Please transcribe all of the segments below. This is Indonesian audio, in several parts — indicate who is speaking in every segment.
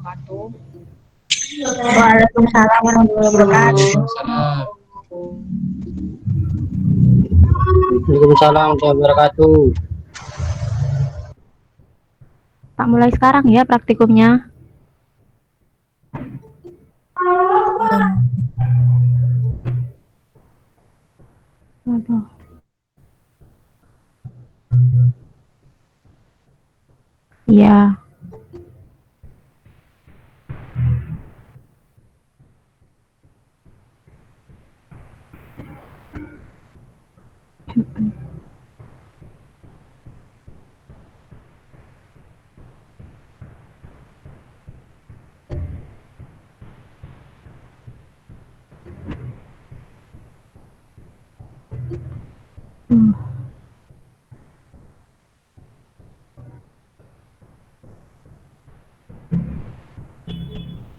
Speaker 1: Waalaikumsalam warahmatullahi wabarakatuh.
Speaker 2: Waalaikumsalam. Waalaikumsalam warahmatullahi wabarakatuh.
Speaker 3: Tak mulai sekarang ya praktikumnya. Aduh. Iya.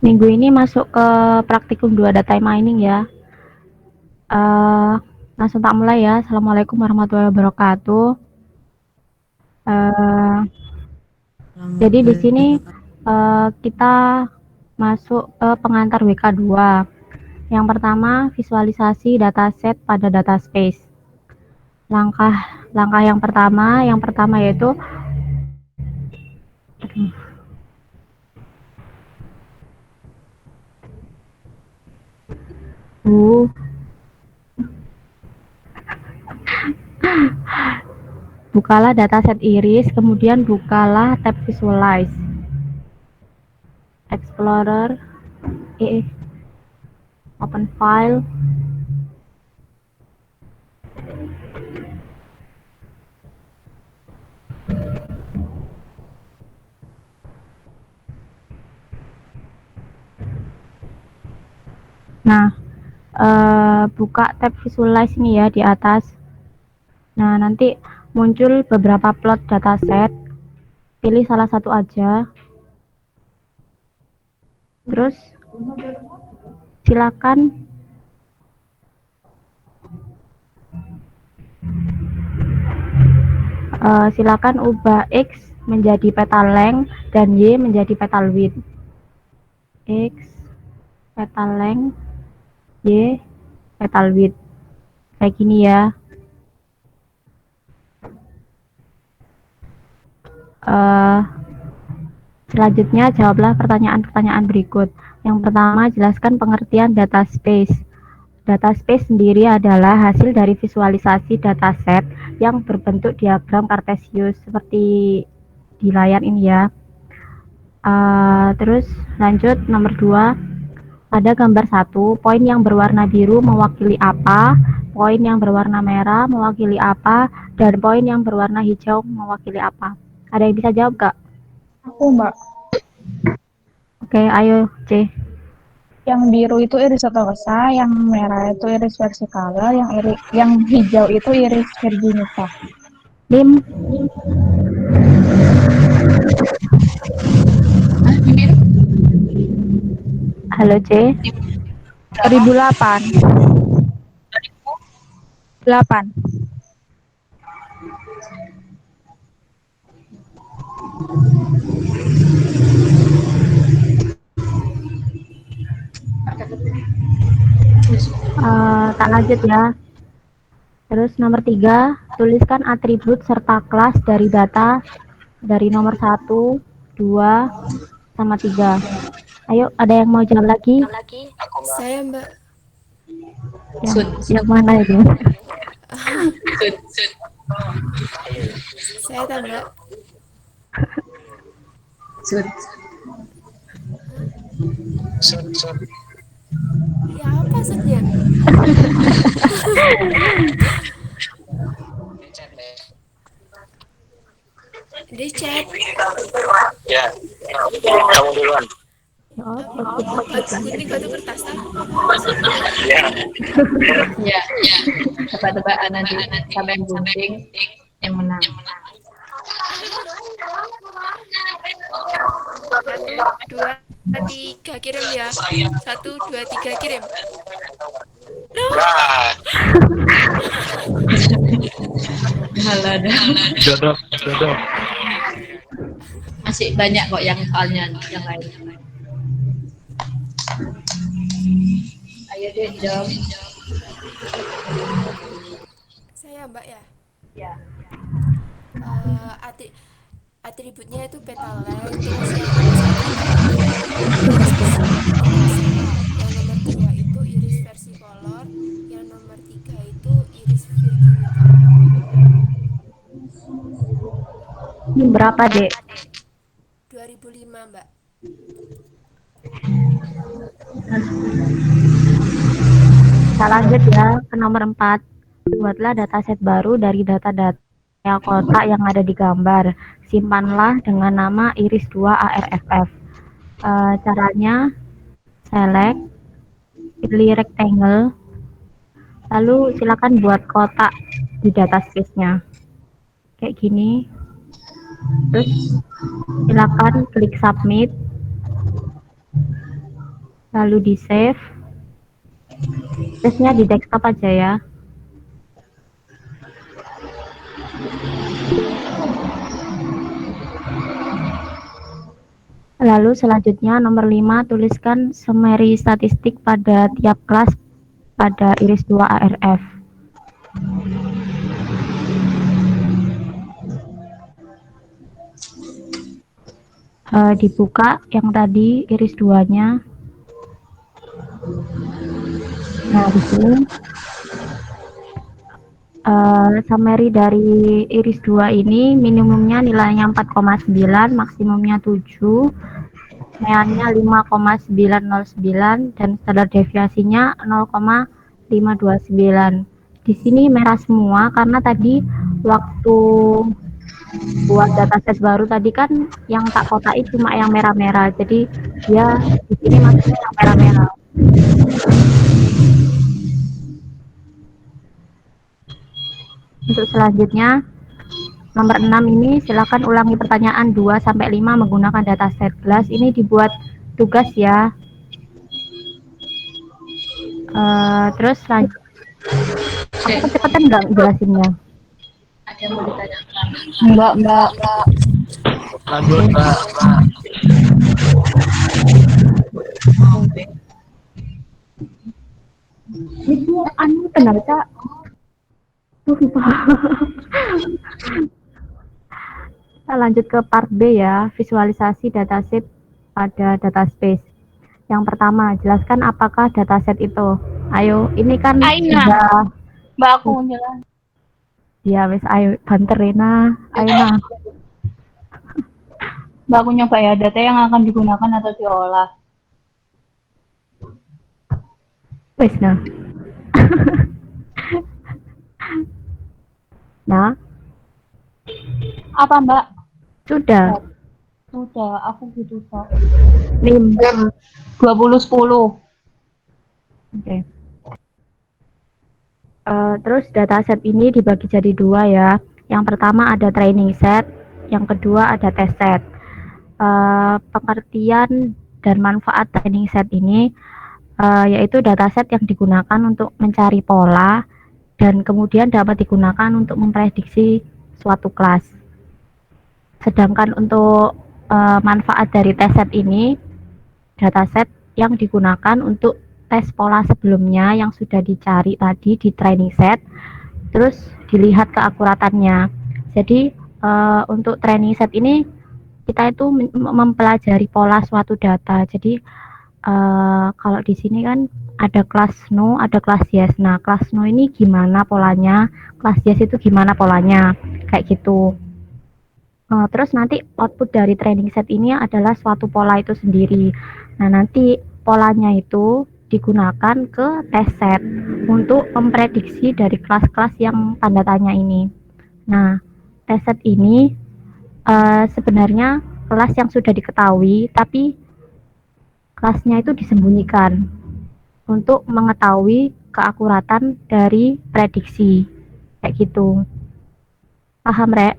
Speaker 3: Minggu ini masuk ke praktikum 2 data mining ya. Langsung tak mulai ya. Assalamualaikum warahmatullahi wabarakatuh. Jadi di sini kita masuk ke pengantar WK 2. Yang pertama, visualisasi dataset pada data space. Langkah yang pertama yaitu bukalah dataset iris, kemudian bukalah tab visualize, explorer, open file. Nah, buka tab visualize ini ya di atas. Nah, nanti muncul beberapa plot dataset. Pilih salah satu aja. Terus silakan ubah X menjadi petal length dan Y menjadi petal width. X petal length, Y petal width. Kayak gini ya. Selanjutnya jawablah pertanyaan-pertanyaan berikut. Yang pertama, jelaskan pengertian data space. Data space sendiri adalah hasil dari visualisasi dataset yang berbentuk diagram kartesius seperti di layar ini ya. Terus lanjut nomor 2, pada gambar 1, poin yang berwarna biru mewakili apa, poin yang berwarna merah mewakili apa, dan poin yang berwarna hijau mewakili apa. Ada yang bisa jawab gak?
Speaker 1: Aku, Mbak.
Speaker 3: Oke, ayo C.
Speaker 1: Yang biru itu iris Otokosa, yang merah itu iris versicolor, yang hijau itu iris virginica.
Speaker 3: Lim. Halo C. 2008.
Speaker 1: 8.
Speaker 3: Tak lanjut ya. Terus nomor 3, tuliskan atribut serta kelas dari data dari nomor 1, 2, sama 3. Ayo, ada yang mau jawab lagi?
Speaker 4: Saya, Mbak.
Speaker 3: Yang mana itu?
Speaker 4: Saya tahu, Mbak. Ya, apa maksudnya? Di chat.
Speaker 2: Ya, kamu duluan.
Speaker 4: Gunting batu kertas tak?
Speaker 1: Ya. Tebak-tebakan nanti sampai yang gunting yang menang.
Speaker 4: 1, 2, 3 kirim ya. 1, 2, 3 kirim.
Speaker 1: Halo,
Speaker 2: Jodoh.
Speaker 1: masih banyak kok yang soalnya yang lain. Ayo deh jawab.
Speaker 4: Saya Mbak ya.
Speaker 1: Ya.
Speaker 4: Eh, atri- Atributnya itu petalite, terus yang nomor satu itu iris basa, yang nomor dua itu iris versicolor, yang nomor tiga itu iris virginity.
Speaker 3: Ini berapa, Dek?
Speaker 4: 2005 Mbak.
Speaker 3: Kita lanjut ya ke nomor 4. Buatlah dataset baru dari data-data kotak yang ada di gambar. Simpanlah dengan nama iris2 ARFF. Caranya select, pilih rectangle, lalu silakan buat kotak di data space-nya. Kayak gini. Terus silakan klik submit, lalu di save. Space-nya di desktop aja ya. Lalu selanjutnya nomor 5, tuliskan summary statistik pada tiap kelas pada iris2 ARF. Dibuka yang tadi iris 2-nya. Nah, di sini summary dari iris 2 ini minimumnya nilainya 4,9, maksimumnya 7, meannya 5,909 dan standar deviasinya 0,529. Di sini merah semua karena tadi waktu buat dataset baru tadi kan yang tak kotai cuma yang merah-merah, jadi dia di sini masuknya yang merah-merah. Untuk selanjutnya nomor 6 ini silakan ulangi pertanyaan 2 sampai 5 menggunakan dataset kelas. Ini dibuat tugas ya. Terus lanjut. Aku kecepatan nggak jelasinnya?
Speaker 1: Ada yang mau ditanyakan? Mbak.
Speaker 2: Lanjut, Mbak.
Speaker 3: Itu anu benar Kak. Lupa. Kita lanjut ke part B ya, visualisasi dataset pada dataspace. Yang pertama, jelaskan apakah dataset itu. Ayo, ini kan
Speaker 1: Aina.
Speaker 3: sudah
Speaker 1: Mbak aku mau jalan.
Speaker 3: ya wes ayo banter Rena, Aina.
Speaker 1: Mbak aku nyoba ya data yang akan digunakan atau diolah.
Speaker 3: Wes nah. Nah,
Speaker 1: Apa Mbak?
Speaker 3: sudah.
Speaker 1: Sudah, aku gitu Pak.
Speaker 3: Lim.
Speaker 1: 2010.
Speaker 3: Oke. Terus dataset ini dibagi jadi dua ya. Yang pertama ada training set, yang kedua ada test set. Pengertian dan manfaat training set ini yaitu dataset yang digunakan untuk mencari pola dan kemudian dapat digunakan untuk memprediksi suatu kelas. Sedangkan untuk manfaat dari test set ini, dataset yang digunakan untuk tes pola sebelumnya yang sudah dicari tadi di training set, terus dilihat keakuratannya. Jadi untuk training set ini kita itu mempelajari pola suatu data. Jadi kalau di sini kan ada kelas no, ada kelas yes. Nah, kelas no ini gimana polanya, kelas yes itu gimana polanya, kayak gitu. Terus nanti output dari training set ini adalah suatu pola itu sendiri. Nah, nanti polanya itu digunakan ke test set untuk memprediksi dari kelas-kelas yang tanda tanya ini. Nah, test set ini sebenarnya kelas yang sudah diketahui, tapi kelasnya itu disembunyikan untuk mengetahui keakuratan dari prediksi. Kayak gitu. Paham, Rek?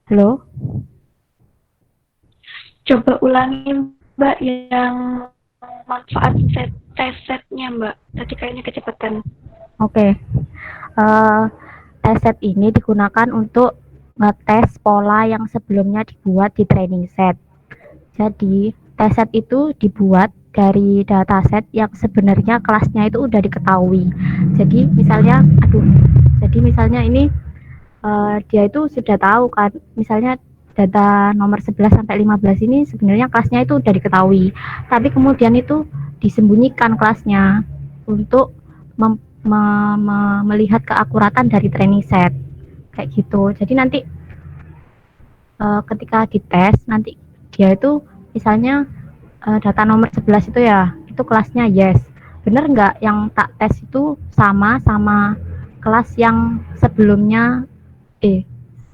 Speaker 3: Halo?
Speaker 5: Coba ulangi Mbak yang manfaat test setnya Mbak. Tadi kayaknya kecepatan.
Speaker 3: Oke. Test set ini digunakan untuk ngetes pola yang sebelumnya dibuat di training set. Jadi, test set itu dibuat dari dataset yang sebenarnya kelasnya itu udah diketahui. Jadi misalnya ini dia itu sudah tahu kan, misalnya data nomor 11 sampai 15 ini sebenarnya kelasnya itu udah diketahui. Tapi kemudian itu disembunyikan kelasnya untuk melihat keakuratan dari training set. Kayak gitu. Jadi nanti ketika dites nanti dia itu misalnya data nomor 11 itu ya, itu kelasnya yes. Bener nggak yang tak tes itu sama kelas yang sebelumnya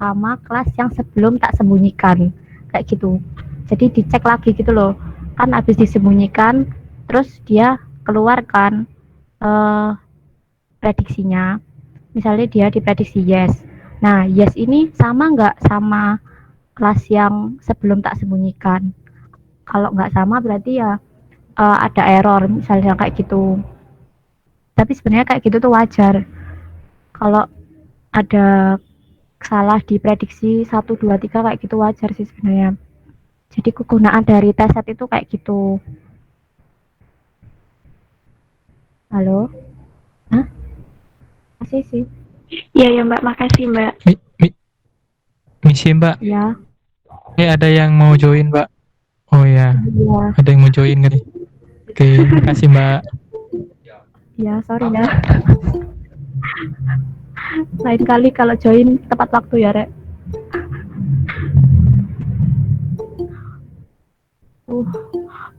Speaker 3: sama kelas yang sebelum tak sembunyikan, kayak gitu. Jadi dicek lagi gitu loh, kan habis disembunyikan terus dia keluarkan prediksinya, misalnya dia diprediksi yes. Nah yes ini sama nggak sama kelas yang sebelum tak sembunyikan. Kalau nggak sama berarti ya ada error misalnya kayak gitu. Tapi sebenarnya kayak gitu tuh wajar. Kalau ada salah di prediksi 1, 2, 3 kayak gitu wajar sih sebenarnya. Jadi kegunaan dari tes set itu kayak gitu. Halo? Hah? Masih sih?
Speaker 5: Iya ya Mbak, makasih Mbak.
Speaker 2: Misi Mbak,
Speaker 3: Ya.
Speaker 2: ada yang mau join Mbak. Oh ya,
Speaker 3: Iya.
Speaker 2: ada yang mau join kali. Oke, makasih Mbak.
Speaker 3: Ya, sorry ya. Lain kali kalau join tepat waktu ya, Rek.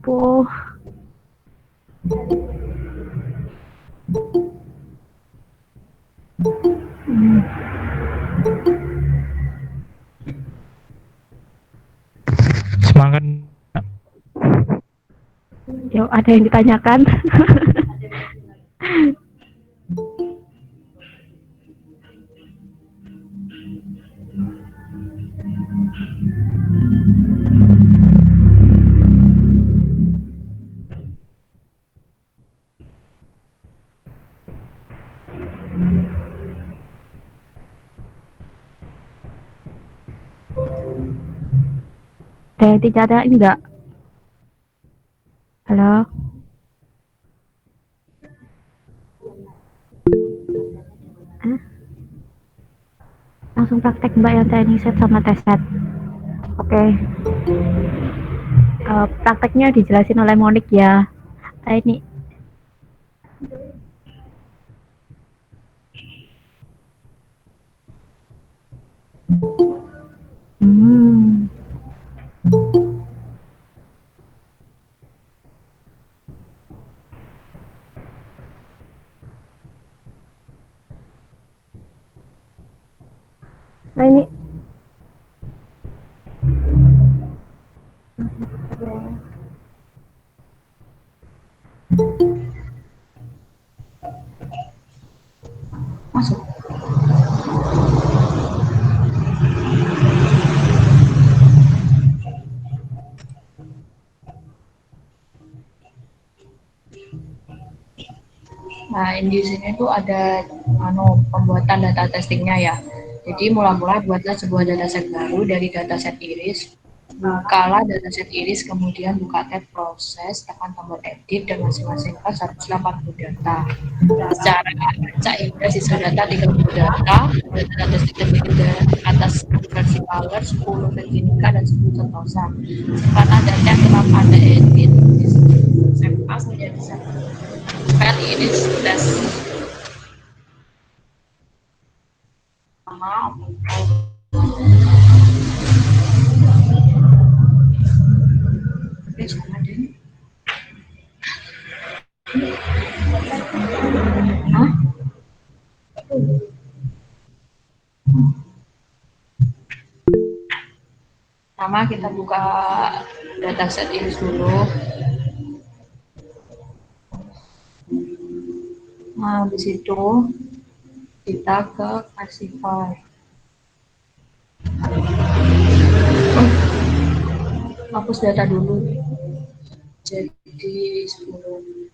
Speaker 3: Puh.
Speaker 2: Semangat.
Speaker 3: Yuk, ada yang ditanyakan? Tidak ada enggak? Halo? Langsung praktek Mbak yang training set sama test set. Oke. Prakteknya dijelasin oleh Monik ya. Ini. Nah ini.
Speaker 1: Masuk. Nah, di sini tuh ada pembuatan data testingnya ya. Jadi mula-mula buatlah sebuah dataset baru dari dataset iris. Bukalah dataset iris, kemudian buka tab proses, tekan tombol edit, dan masing-masing kelas harus 80 data. Secara acak hingga sisa data 30 data, data testing terdiri dari atas versi color, 10 versi nikah, dan 10 sentosa. Karena data yang telah Anda edit, save as menjadi satu file iris test. Pertama kita buka dataset iris dulu. Nah, di situ kita ke classify. Hapus data dulu. Jadi 10.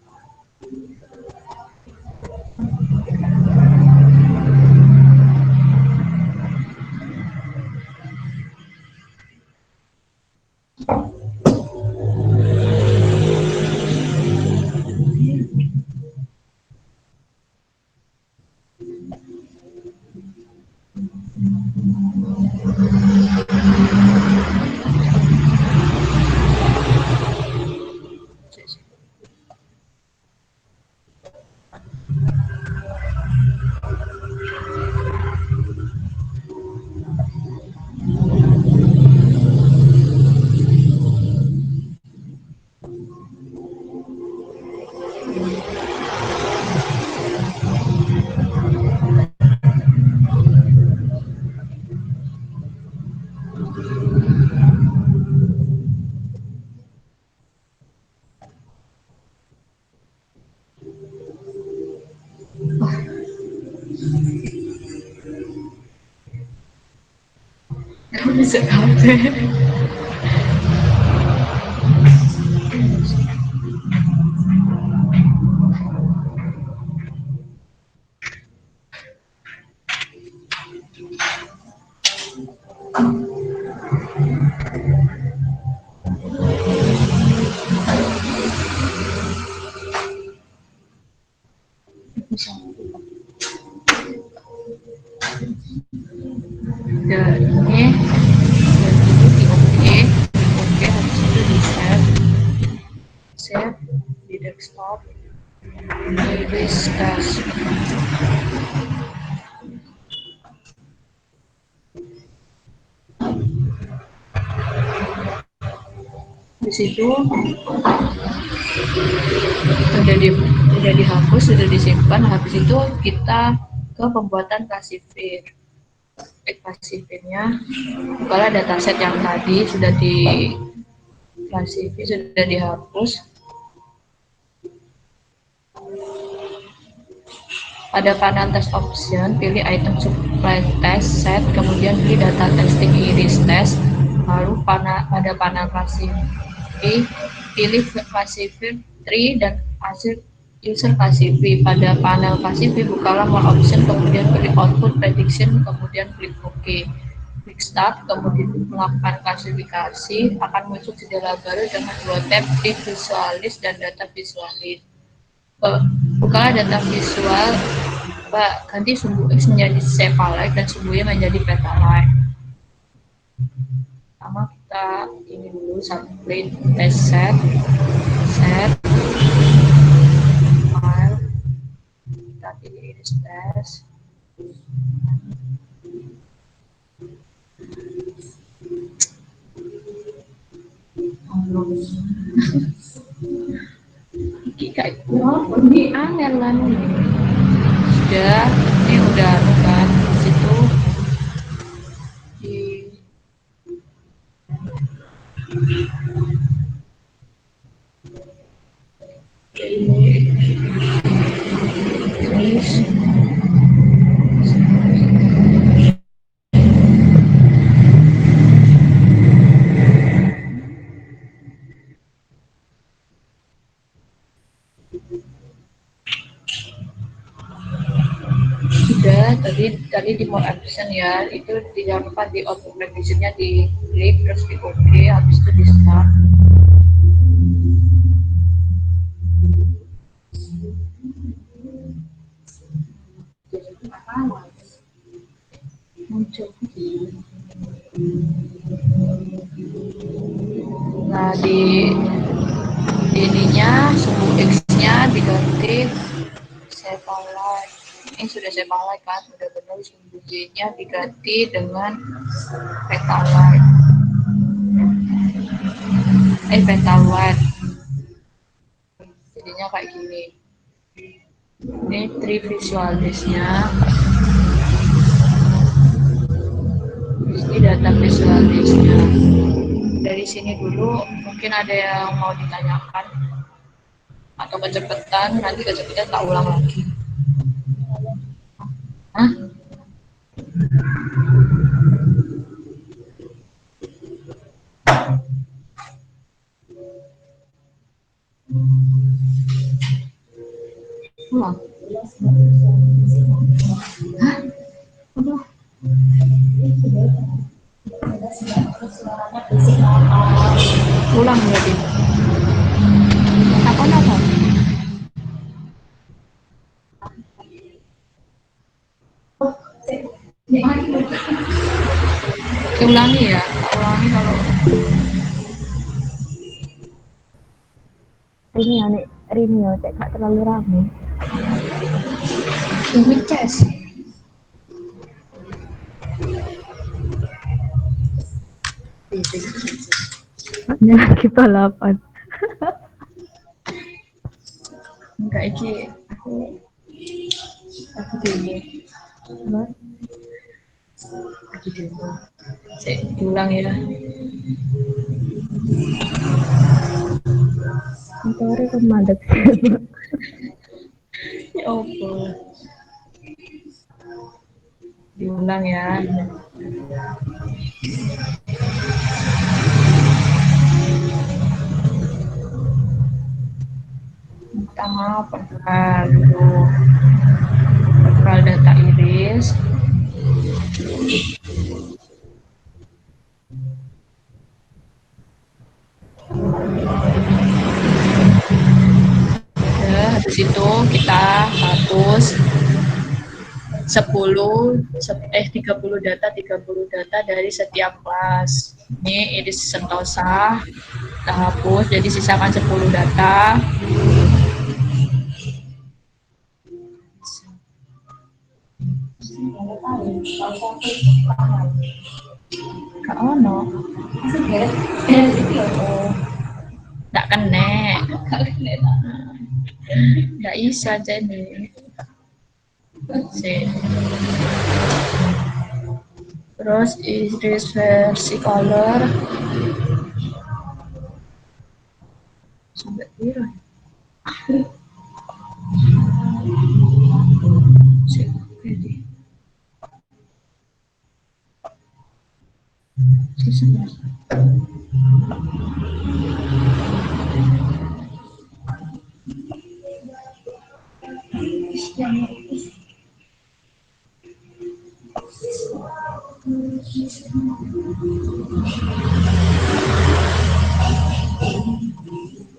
Speaker 1: Sekali. Dan ini di oke habis itu di save di desktop, di discuss. Di situ udah dihapus, sudah disimpan. Habis itu kita ke pembuatan classifier. Classifiernya bukalah dataset yang tadi sudah di classifier, sudah dihapus. Pada panel test option, pilih item supply test set, kemudian pilih data testing iris test, lalu pada panel classify, pilih classifier tree dan hasil user classify. Pada panel classify, bukalah more option, kemudian pilih output prediction, kemudian klik OK. Klik start, kemudian melakukan klasifikasi, akan muncul jendela baru dengan dua tab, di visualis dan data visualis. Bukalah data visual, ganti sumbu X menjadi cephalite dan sumbu Y menjadi petalite. Pertama kita ini dulu submit test set file, kita pilih iris test. Ini angel lah nih. Ini udah kan situ di tadi di more option ya, itu jangan lupa di output prediction-nya di klik terus di OK, habis itu di start. Muncul. Nah di ininya sumbu X-nya diganti cephalite. Ini sudah cephalite kan, udah benar. Sumbu Y-nya diganti dengan petalite. Petalite. Jadinya kayak gini. Ini tree visualisnya. Ini data visualisnya. Dari sini dulu mungkin ada yang mau ditanyakan atau kecepatan, nanti kecepatan tak ulang lagi. Hah? Ulang. Hah? Udah. Ulang berarti. Apa? Ulangi ya, ulangi kalau
Speaker 3: ini ya, cek gak terlalu rame.
Speaker 1: ini cas.
Speaker 3: Hanya lagi balapan.
Speaker 1: Enggak, iki aku dulu. Lagi dulu. Saya ulang ya.
Speaker 3: Motornya kemadek.
Speaker 1: Ya Allah. Diulang ya. Pertama perkal dulu, perkal data iris. Ya, habis itu kita hapus 30 data dari setiap kelas. Ini iris sentosa kita hapus, jadi sisakan 10 data. Kak ono. Nggak kena. Nggak bisa jadi. Terus iris versi color sampai biru.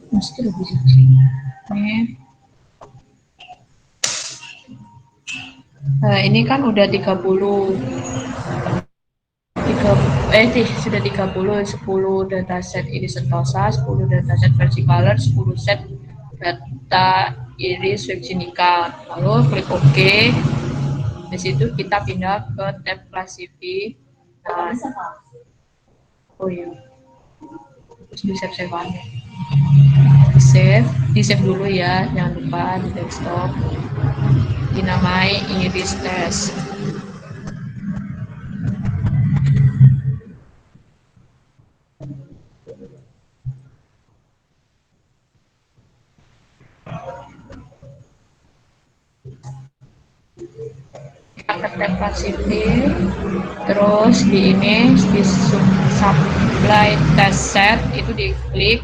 Speaker 1: Mesti lebih kecil. Nah, ini kan udah 30. Sudah 30, 10 dataset iris sentosa, 10 dataset versi color, 10 set data iris Webjinica. Lalu klik OK. Di situ kita pindah ke tab classify. Nah, oh iya, terus di save aja. Di save dulu ya, jangan lupa di desktop. Dinamai iris test. Kita tab classify, terus di ini di supply test set itu diklik.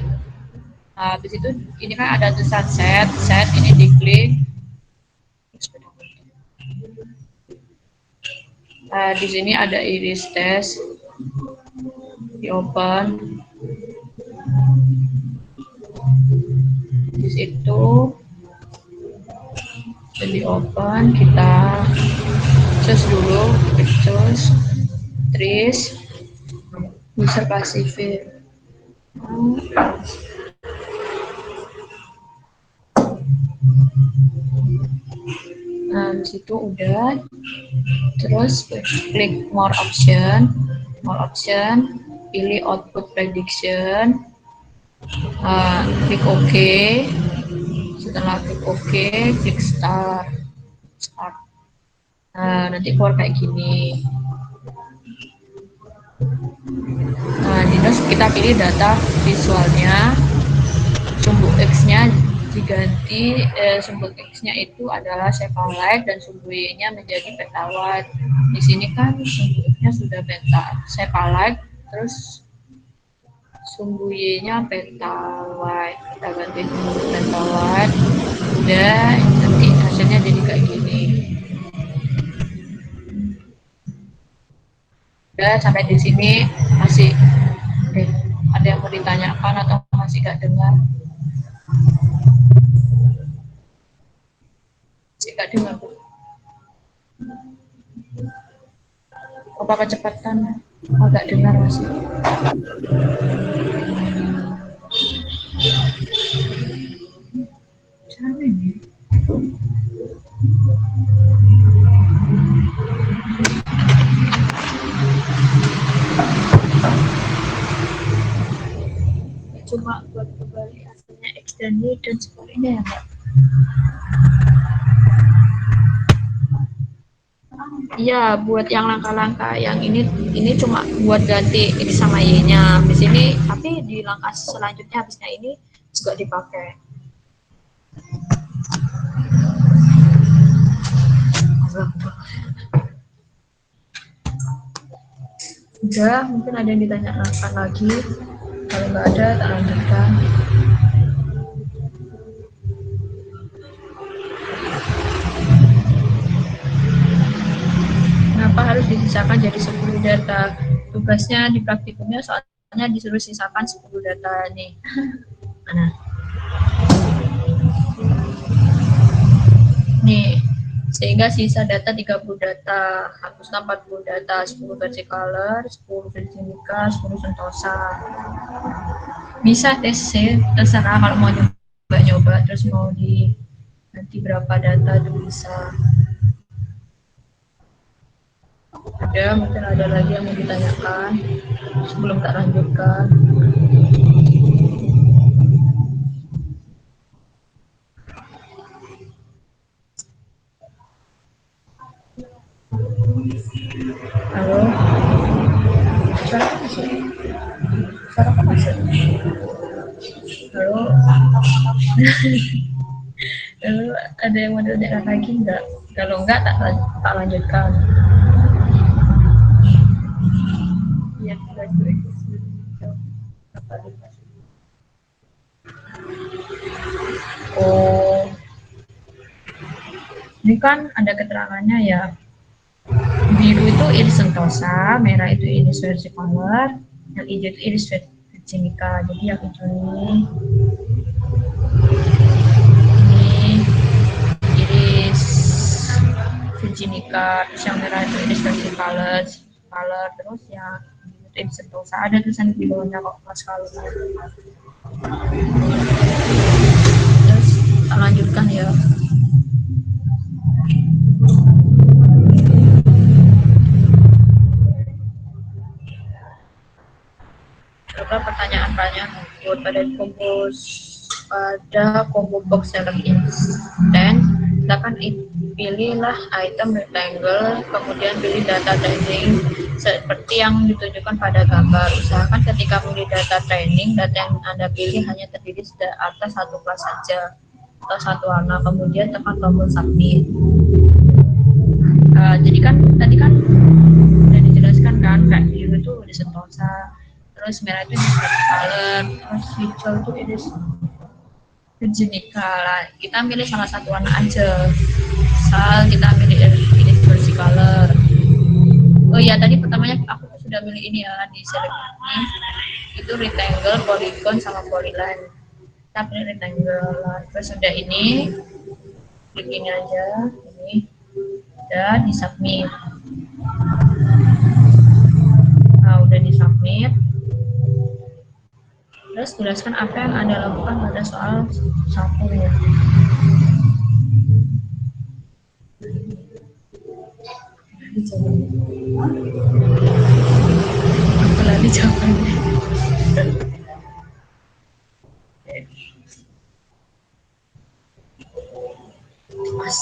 Speaker 1: Nah, habis itu ini kan ada tulisan set ini diklik. Nah, di sini ada iris test, di open. Di situ jadi open, kita cus dulu, cus trace user classify. Nah, di situ udah. Terus klik more option, pilih output prediction, klik OK. Setelah klik OK, klik start. Nah, nanti keluar kayak gini. Nah, terus kita pilih data visualnya, sumbu X-nya diganti, sumbu X-nya itu adalah cephalite dan sumbu Y-nya menjadi petawide. Di sini kan sumbu X-nya sudah cephalite, terus sumbu Y-nya petawide. Kita ganti sumbu petawide. Udah, nanti hasilnya jadi kayak gini. Udah, sampai di sini masih ada yang mau ditanyakan atau masih gak dengar? Masih gak dengar, Bu? Apa kecepatan? Agak dengar masih. Caranya ini. Cuma buat kembali hasilnya X dan Y dan sebagainya ya, Mbak? Iya, buat yang langkah-langkah yang ini cuma buat ganti X sama Y-nya. Di sini, tapi di langkah selanjutnya habisnya ini juga dipakai. Udah, mungkin ada yang ditanyakan lagi. Kalau nggak ada, tak lanjutkan. Kenapa harus disisakan jadi 10 data? Tugasnya di praktikumnya soalnya disuruh sisakan 10 data nih. Mana? Nih, sehingga sisa data 30 data, hapuskan 40 data, 10 versi color, 10 versi Nika, 10 sentosa. Bisa tes sih, terserah kalau mau nyoba-nyoba, terus mau di nanti berapa data itu bisa. Ada, mungkin ada lagi yang mau ditanyakan sebelum tak lanjutkan. Halo, suara apa masuk? Suara apa masuk? Halo, lalu ada yang mau ditanyakan lagi enggak? Kalau enggak, tak lanjutkan. Ya, oh, ini kan ada keterangannya ya. Biru itu iris sentosa, merah itu iris versicolor, yang hijau itu iris virginica. Jadi yang hijau ini iris virginica, terus yang merah itu iris versicolor, terus yang iris sentosa. Ada tulisan di bawahnya kok mas kalau. Terus kita lanjutkan ya. Coba pertanyaan-pertanyaan pada combo box select instant, kita kan pilihlah item rectangle, kemudian pilih data training seperti yang ditunjukkan pada gambar. Usahakan ketika memilih data training, data yang Anda pilih hanya terdiri atas satu kelas saja atau satu warna, kemudian tekan tombol submit. Jadi kan tadi kan sudah dijelaskan kan, kayak biru itu di sentosa, terus merah itu iris color, terus hijau itu iris virginica lah. Kita milih salah satu warna aja. Misal kita milih iris versicolor. Oh iya, tadi pertamanya aku sudah milih ini ya di select ini. Itu rectangle, polygon sama polyline. Kita pilih rectangle lah. Terus sudah ini, klik ini aja, ini udah di submit. Nah, udah di submit. Terus jelaskan apa yang Anda lakukan pada soal 1 ya. Apalagi jawabannya. Mas.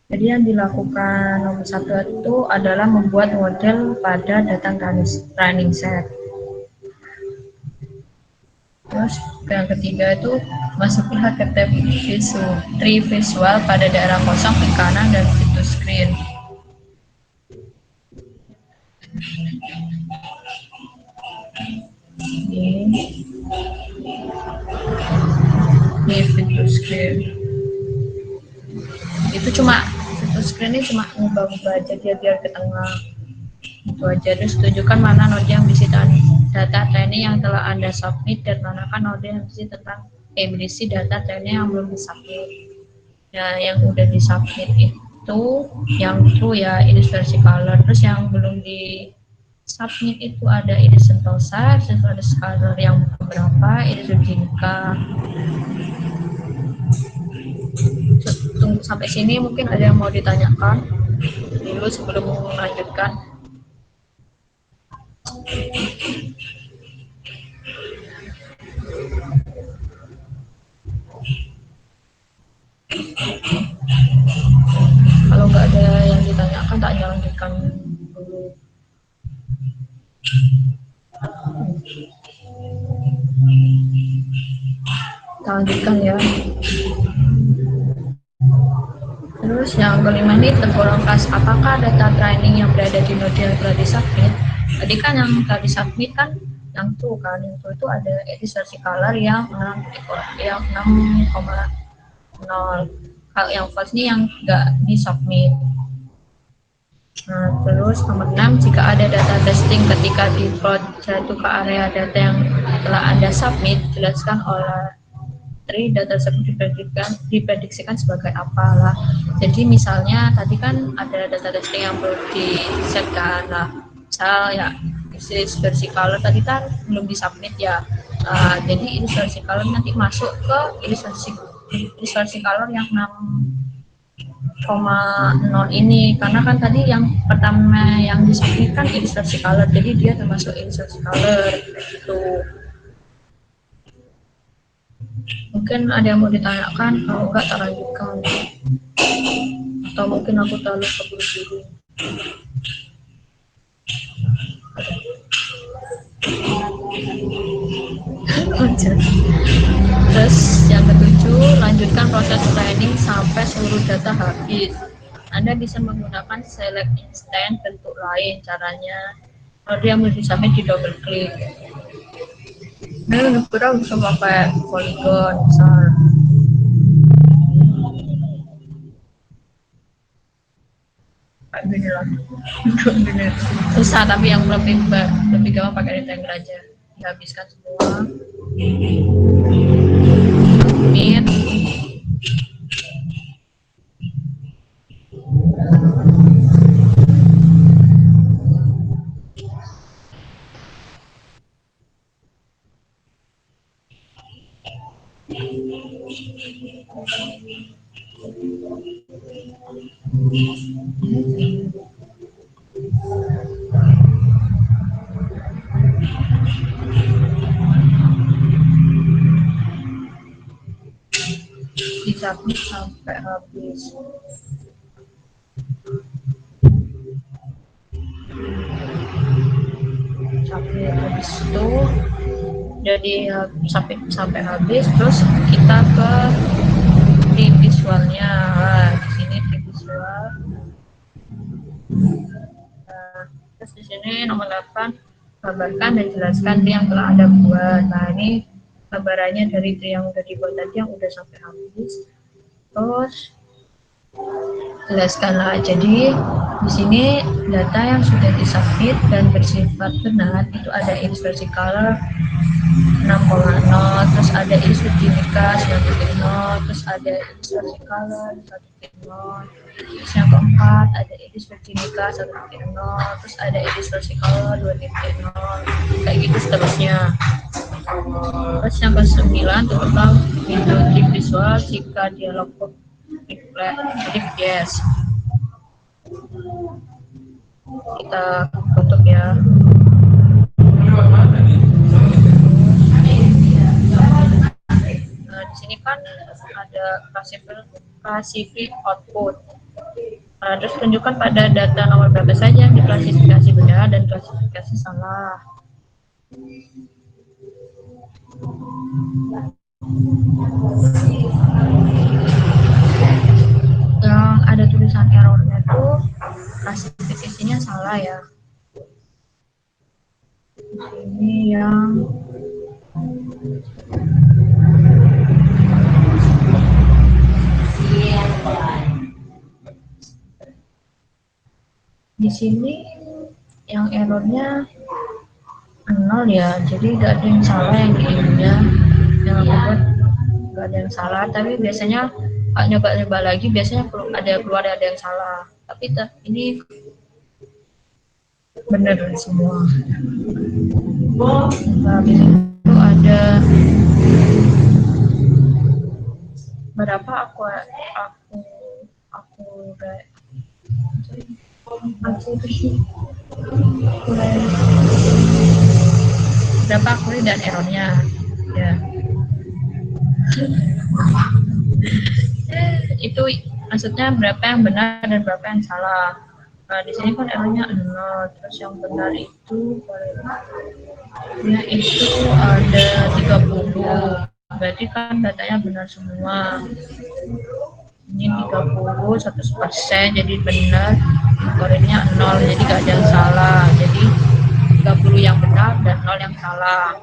Speaker 1: Jadi yang dilakukan nomor 1 itu adalah membuat model pada data training set. Terus yang ketiga itu masuklah ke tab tree visual pada daerah kosong klik kanan dan fit to screen. Ini fit to screen. Itu cuma fit to screen ini cuma ngubah-ubah aja dia biar ke tengah. Itu aja. Terus tunjukkan mana node yang berisi data training yang telah Anda submit dan manakan node yang berisi data training yang belum disubmit. Nah, yang udah disubmit itu yang true ya, iris versicolor. Terus yang belum di submit itu ada iris sentosa, iris color yang berapa, iris virginica. Tunggu sampai sini, mungkin ada yang mau ditanyakan dulu sebelum melanjutkan. Kalau nggak ada yang ditanyakan, tak lanjutkan dulu. Kita lanjutkan ya. Terus yang kelima ini tergolong kelas apakah data training yang berada di node yang telah disubmit. Tadi kan yang telah disubmit kan yang itu kan, yang itu ada edit versi color yang 6,0. Kalau yang false ini yang enggak disubmit. Nah, terus nomor 6, jika ada data testing ketika di plot jatuh ke area data yang telah Anda submit, jelaskan oleh data tersebut diprediksikan sebagai apalah. Jadi misalnya tadi kan ada data testing yang belum di set kan, nah misal ya versi color tadi kan belum disubmit ya, jadi ini versi color nanti masuk ke versi color yang 6,0 ini, karena kan tadi yang pertama yang disubmit kan versi color, jadi dia termasuk versi color tuh. Mungkin ada yang mau ditanyakan, kalau enggak tak lanjutkan. Atau mungkin aku terlalu keburu-buru. Terus yang ketujuh, lanjutkan proses training sampai seluruh data habis. Anda bisa menggunakan select instance bentuk lain. Caranya, kalau dia mau disubmit di double klik. Nah, kita bisa pakai polygon besar. Kayak gini lah. Susah, tapi yang lebih gampang pakai rectangle aja. Dihabiskan semua. Submit. Disubmit sampai habis. Submit habis itu jadi submit sampai habis, terus kita ke di visualnya. Nah, di sini di visual. Nah, terus di sini nomor 8, gambarkan dan jelaskan yang telah Anda buat. Nah, ini gambarannya dari yang udah dibuat tadi yang udah sampai habis. Terus jelaskanlah. Jadi di sini data yang sudah disubmit dan bersifat benar itu ada versi color 6,0, terus ada virginitas 1.0, terus ada versi color 1.0, terus yang keempat ada virginitas 1.0, terus ada versi color 2.0, kayak gitu seterusnya. Terus yang ke-9, tutuplah window trik visual jika dialog box klik yes. Kita tutup ya. Nah, di sini kan ada classify output. Terus tunjukkan pada data nomor berapa saja yang diklasifikasi benar dan klasifikasi salah. Yang ada tulisan errornya tuh klasifikasinya salah ya. Ini yang di sini yang errornya 0 ya, jadi nggak ada yang salah yang di ininya, yang aku buat nggak ada yang salah, tapi biasanya nyoba lagi biasanya keluar ada yang salah, tapi ini benar semua. Nah, habis itu ada berapa aku berapa query dan errornya ya. Itu maksudnya berapa yang benar dan berapa yang salah. Nah, di sini kan errornya 0, terus yang benar itu ya itu ada 30, berarti kan datanya benar semua. Ini 30, 100%, jadi benar. Korinnya 0, jadi gak ada yang salah. Jadi 30 yang benar dan 0 yang salah.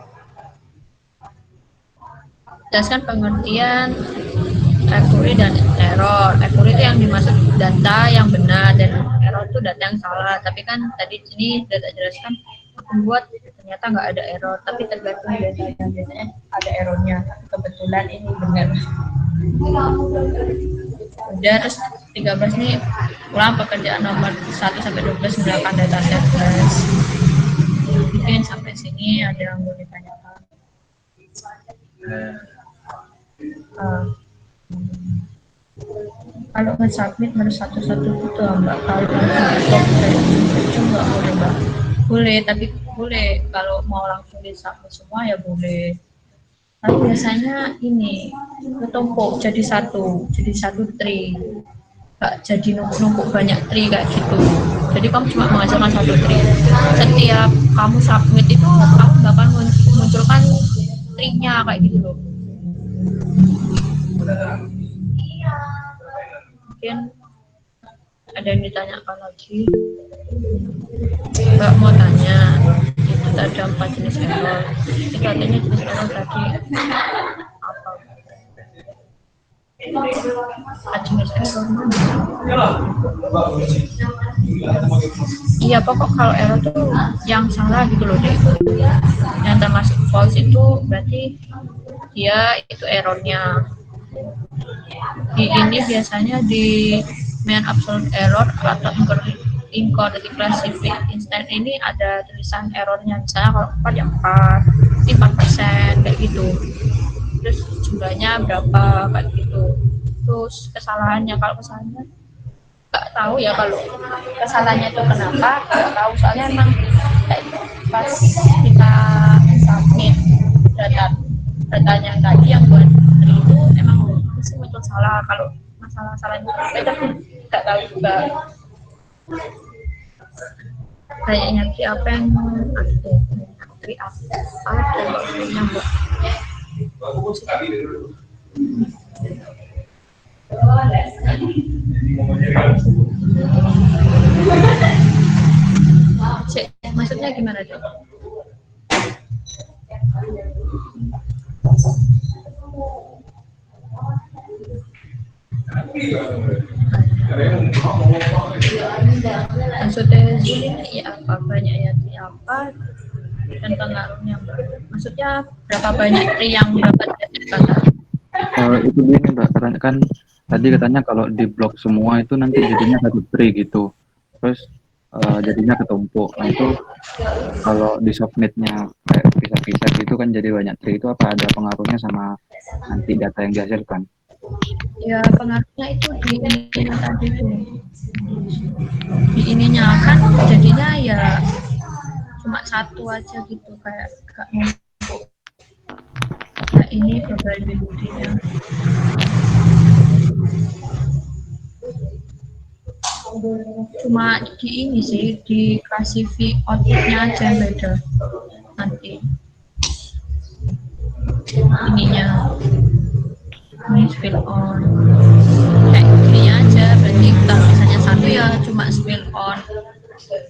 Speaker 1: Jelaskan pengertian accurate dan error. Accurate itu yang dimaksud data yang benar, dan error itu data yang salah. Tapi kan tadi sini sudah jelaskan membuat ternyata nggak ada error, tapi tergantung datanya, biasanya ada errornya. Kebetulan ini benar. Udah, terus 13 nih ulang pekerjaan nomor 1 sampai 12 menggunakan dataset Flash. Mungkin sampai sini ada yang mau ditanyakan. Kalau nge-submit harus satu-satu gitu Mbak. Kalau itu nggak boleh Mbak. Boleh, tapi boleh kalau mau langsung di-submit semua ya boleh. Tapi biasanya ini ketumpuk jadi satu tree. Nggak jadi numpuk banyak tree kayak gitu. Jadi kamu cuma menghasilkan satu tree. Setiap kamu submit itu kamu bakal munculkan tree-nya kayak gitu loh. Mungkin ada yang ditanyakan lagi. Mbak mau tanya, itu ada 4 jenis error. Itu artinya jenis error tadi apa? 4 jenis error mana? Iya, pokok kalau error tuh yang salah gitu loh deh. Yang termasuk false itu berarti dia itu errornya. Di ini biasanya di main absolute error atau incorrectly classified instance ini ada tulisan errornya, misalnya kalau 4 yang 4% kayak gitu, terus jumlahnya berapa kayak gitu. Terus kesalahannya, kalau kesalahannya nggak tahu ya, kalau kesalahannya itu kenapa nggak tahu, soalnya emang kayak pas kita submit datanya tadi yang buat itu emang mesti muncul salah. Kalau masalah-salahnya kita nggak tahu juga. Kayaknya apa yang yang Mbak. Cek, maksudnya gimana Dok? Maksudnya ini ya apa, banyaknya apa dan pengaruhnya Mbak? Maksudnya berapa banyak tree yang dapat kata?
Speaker 6: Itu gini Mbak, karena kan tadi katanya kalau di blok semua itu nanti jadinya satu tree gitu, terus jadinya ketumpuk. Nah itu kalau di submitnya kayak pisah-pisah gitu kan jadi banyak tree, itu apa ada pengaruhnya sama nanti data yang dihasilkan?
Speaker 1: Ya pengaruhnya itu di ininya tadi tuh, di ininya kan jadinya ya cuma satu aja gitu, kayak gak numpuk. Nah ini probability-nya. Cuma di ini sih, di classify output-nya aja yang beda nanti ininya. Ini spill on kayak gini aja, berarti kalau misalnya satu ya cuma spill on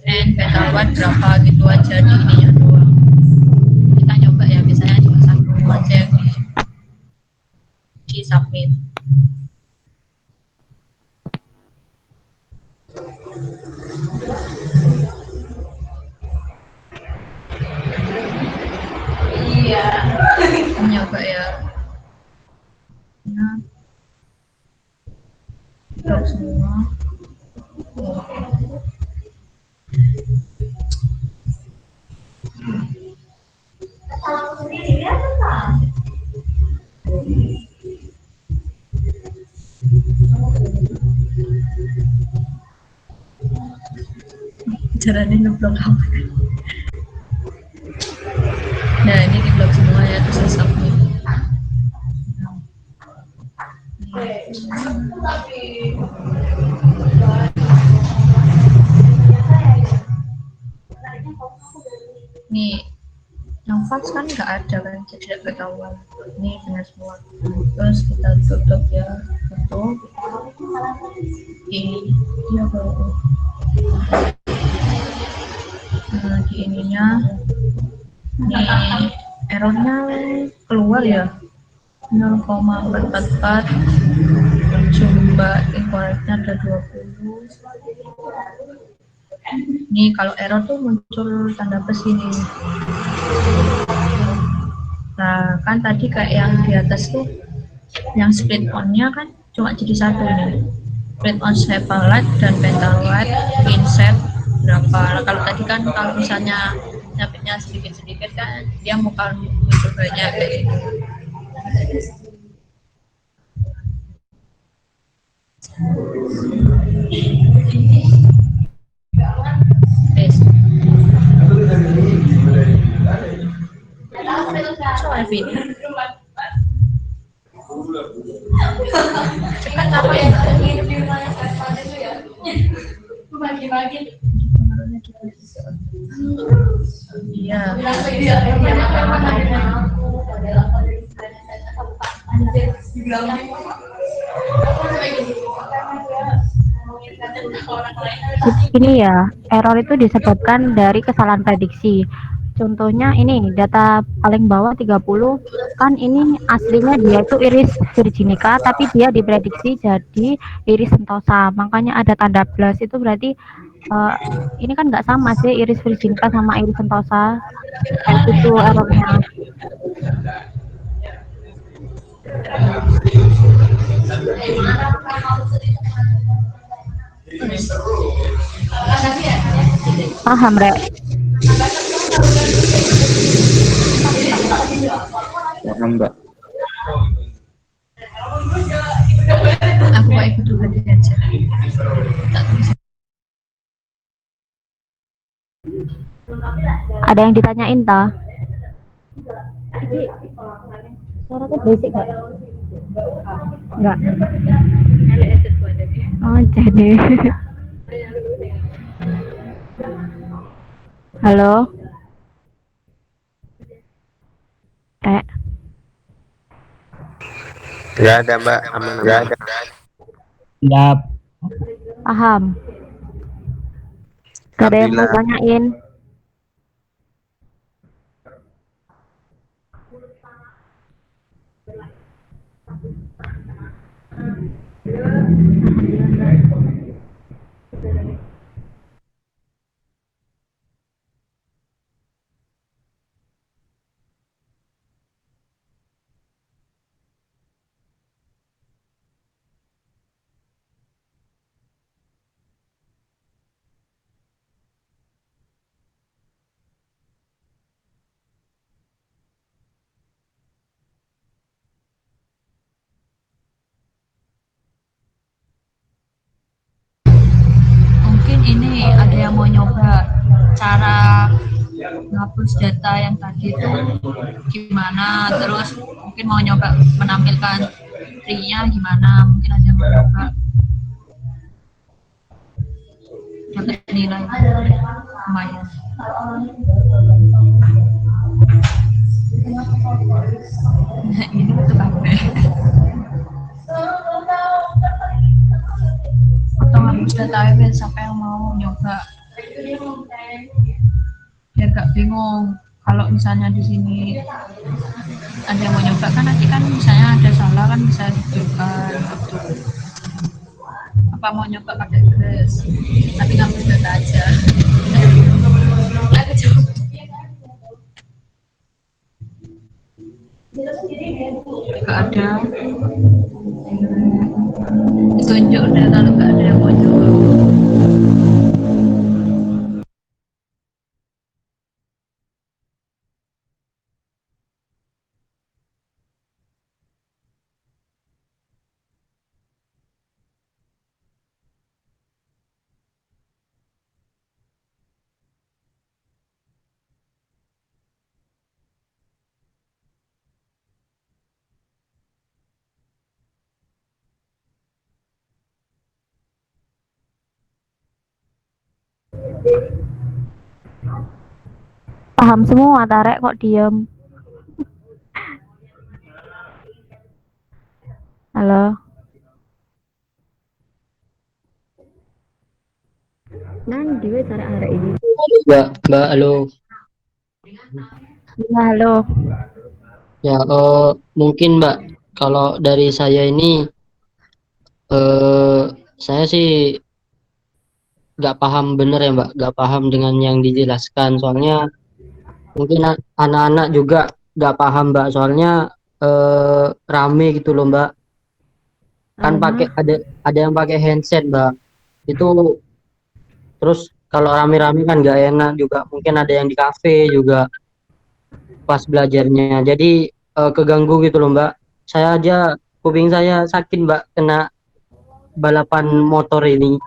Speaker 1: and beta watt berapa gitu aja di ininya doang. Kita nyoba ya, misalnya cuma satu aja yang di submit. Iya, nyoba ya. Nah, blok semua. Caranya ngeblok apa? Nah ini di blok semua ya, terus submit. Nih Yang false kan nggak ada kan, jadi tidak ketahuan. Ini benar semua. Terus kita tutup ya, tutup. Ini dia baru. Nah, di ininya, ini errornya keluar ya. 0,444, jumlah incorrectnya ada 20. Ini kalau error tuh muncul tanda plus ini. Nah, kan tadi kayak yang di atas tuh, yang split on-nya kan cuma jadi satu nih. Split on sepalite dan pentalite, inset berapa. Nah, kalau tadi kan kalau misalnya nyapitnya sedikit-sedikit kan dia bakal muncul banyak kayak gitu. So, Alvin. Cepat apa ya? Iya.
Speaker 3: Ini ya, error itu disebabkan dari kesalahan prediksi. Contohnya ini data paling bawah 30 kan ini aslinya dia itu iris virginica tapi dia diprediksi jadi iris sentosa. Makanya ada tanda plus itu berarti ini kan nggak sama sih iris virginica sama iris sentosa. Kayak gitu errornya. Paham, Rek?
Speaker 6: Paham, Mbak.
Speaker 1: Aku mau ikut dulu aja.
Speaker 3: Ada yang ditanyain ta? Suaranya berisik gak? Enggak. Oh, jadi. Halo?
Speaker 7: Nggak ada Mbak, aman nggak ada.
Speaker 2: Siap.
Speaker 3: Paham. Gak ada yang mau
Speaker 7: Alhamdulillah.
Speaker 3: tanyain.
Speaker 1: Mungkin ini ada yang mau nyoba cara ngapus data yang tadi itu gimana, terus mungkin mau nyoba menampilkan tree-nya gimana, mungkin ada yang mau nyoba dapat nilai lumayan. Nah, ini tuh kabeh. Atau ngapus data biar siapa yang mau nyoba biar gak bingung. Kalau misalnya di sini ada yang mau nyoba kan nanti kan misalnya ada salah kan bisa dibetulkan gitu. Apa mau nyoba pakai kres tapi ngapus data aja. Gak ada ditunjuk deh kalau gak ada yang mau nyoba.
Speaker 3: Paham semua, Tarek kok diem. Halo. Nang diwe Tarek ini.
Speaker 8: Mbak, halo.
Speaker 3: Ya, halo.
Speaker 8: Ya, mungkin Mbak, kalau dari saya ini, saya sih nggak paham bener ya Mbak, nggak paham dengan yang dijelaskan. Soalnya mungkin anak-anak juga nggak paham Mbak, soalnya rame gitu loh Mbak. Kan pakai ada yang pakai handset Mbak. Itu terus kalau rame-rame kan nggak enak juga. Mungkin ada yang di kafe juga pas belajarnya. Jadi keganggu gitu loh Mbak. Saya aja kuping saya sakit Mbak kena balapan motor ini.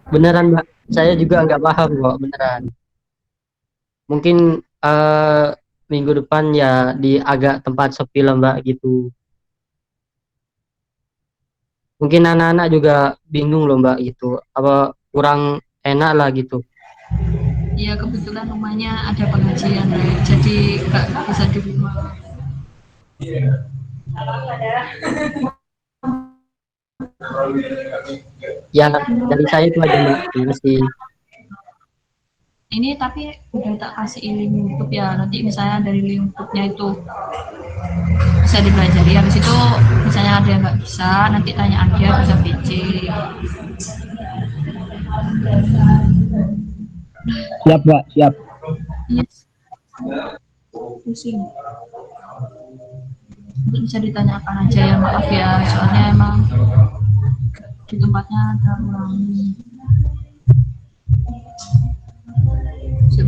Speaker 8: Beneran Mbak, saya juga nggak paham kok beneran. Mungkin minggu depan ya di agak tempat sepi lah Mbak gitu. Mungkin anak-anak juga bingung loh Mbak gitu. Apa kurang enak lah gitu.
Speaker 1: Ya kebetulan rumahnya ada pengajian, jadi nggak bisa di rumah.
Speaker 8: Ya dari saya itu aja Mbak. Terima kasih.
Speaker 1: Ini tapi udah tak kasih link YouTube ya, nanti misalnya dari link YouTube-nya itu bisa dipelajari. Habis itu misalnya ada yang nggak bisa, nanti tanya dia bisa PC.
Speaker 9: Siap, Mbak, siap.
Speaker 1: Yes. Pusing. Nanti bisa ditanyakan aja ya, maaf ya, soalnya emang di tempatnya terlalu ramai.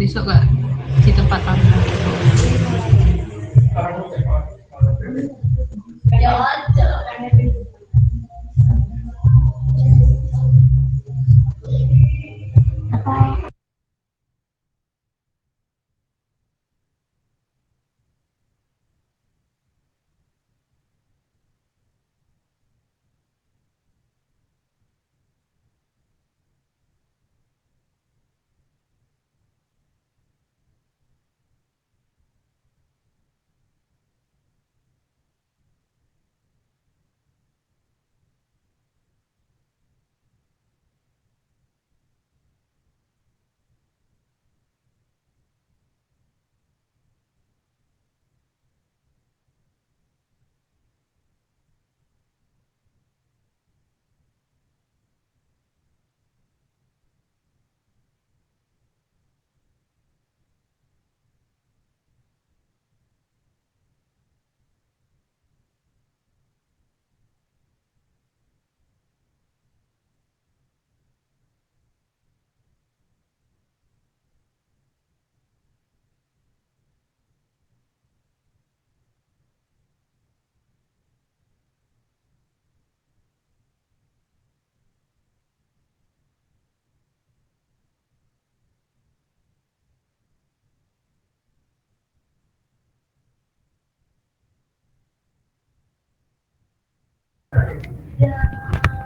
Speaker 1: Besok gak di tempat lain gitu.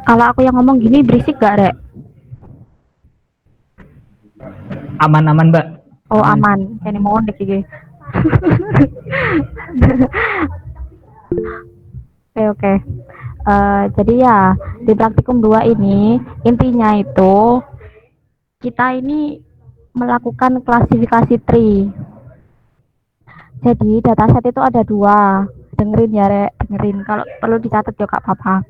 Speaker 3: Kalau aku yang ngomong gini berisik gak, Rek?
Speaker 9: Aman-aman, Mbak.
Speaker 3: Oh, aman. Ini mohon deh iki. Oke. Jadi ya di praktikum 2 ini intinya itu kita ini melakukan klasifikasi tree. Jadi dataset itu ada 2. Dengerin ya, Rek. Dengerin. Kalau perlu dicatat ya, Kak Papa.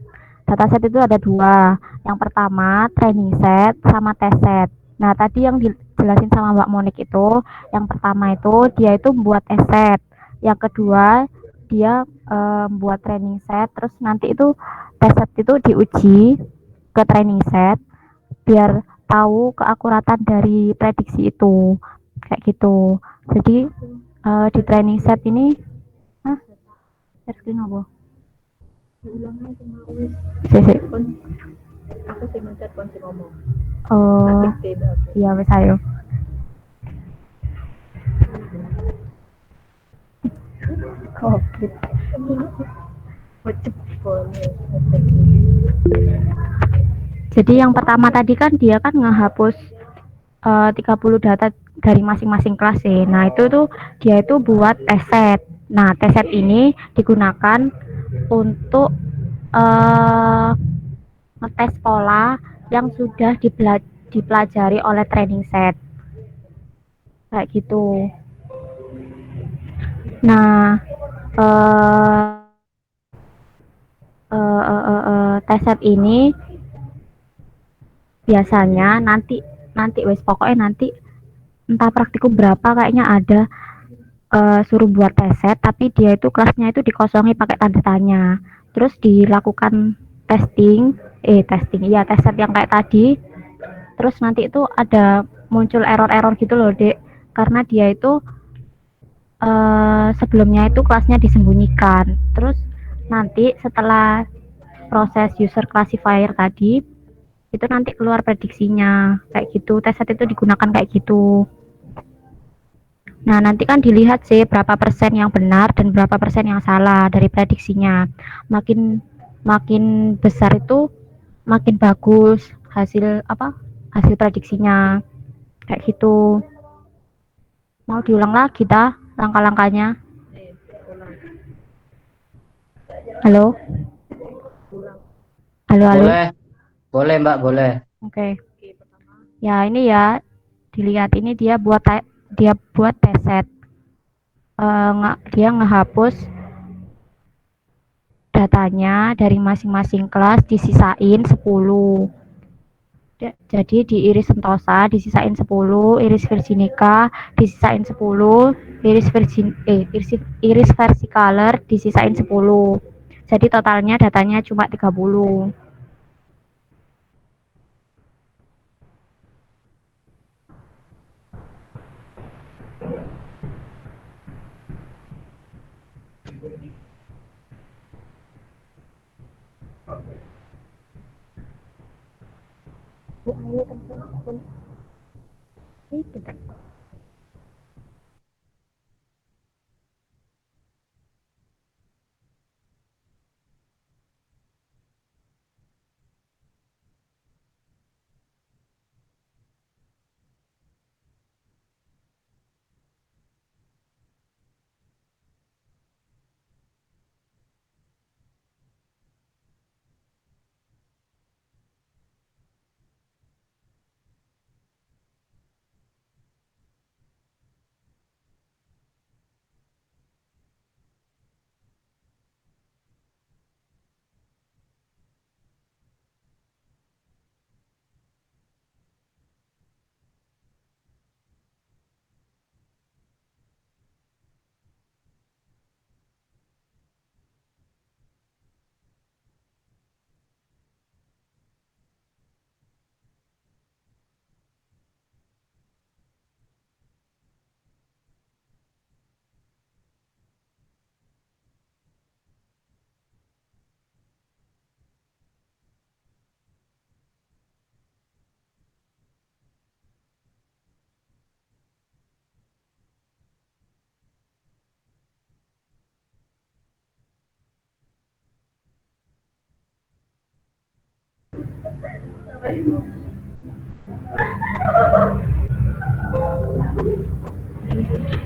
Speaker 3: Dataset itu ada 2. Yang pertama training set sama test set. Nah, tadi yang dijelasin sama Mbak Monik itu, yang pertama itu dia itu membuat test set. Yang kedua dia membuat training set, terus nanti itu test set itu diuji ke training set biar tahu keakuratan dari prediksi itu. Kayak gitu. Jadi di training set ini screen apa? Sih. Aku sih mencet kunci ngomong. Oh, iya wes ayo. Covid. Jadi yang pertama tadi kan dia kan ngehapus 30 data dari masing-masing kelas sih. Nah, itu tuh dia itu buat test set. Nah, test set ini digunakan untuk ngetes pola yang sudah dipelajari oleh training set. Kayak gitu. Nah, test set ini biasanya nanti wes pokoknya nanti entah praktikum berapa kayaknya ada suruh buat test set, tapi dia itu kelasnya itu dikosongi pakai tanda tanya, terus dilakukan testing test set yang kayak tadi, terus nanti itu ada muncul error-error gitu loh dek, karena dia itu sebelumnya itu kelasnya disembunyikan, terus nanti setelah proses user classifier tadi itu nanti keluar prediksinya kayak gitu. Tes set itu digunakan kayak gitu. Nah, nanti kan dilihat sih berapa persen yang benar dan berapa persen yang salah dari prediksinya. Makin besar itu makin bagus hasil prediksinya kayak gitu. Mau diulang lagi langkah-langkahnya? Halo? Halo?
Speaker 8: Boleh Mbak, boleh.
Speaker 3: Oke. Ya, ini ya dilihat, ini dia buat test set. Dia ngehapus datanya dari masing-masing kelas, disisain 10. Jadi di Iris Sentosa disisain 10, Iris Virginica disisain 10, Iris Versicolor disisain 10. Jadi totalnya datanya cuma 30.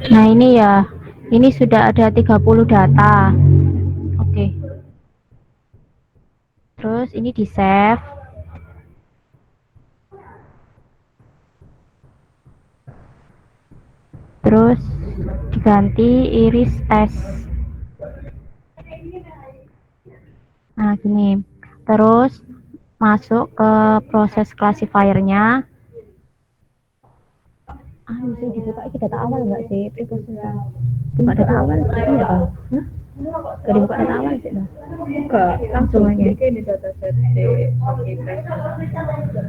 Speaker 3: Nah, ini sudah ada 30 data. Oke. Terus ini di save. Terus diganti iris test. Nah, gini. Terus masuk ke proses classifiernya. Bisa dibuka ini data awal nggak sih? Buka data awal sih ya? Gak dibuka data awal sih? Enggak, langsung aja.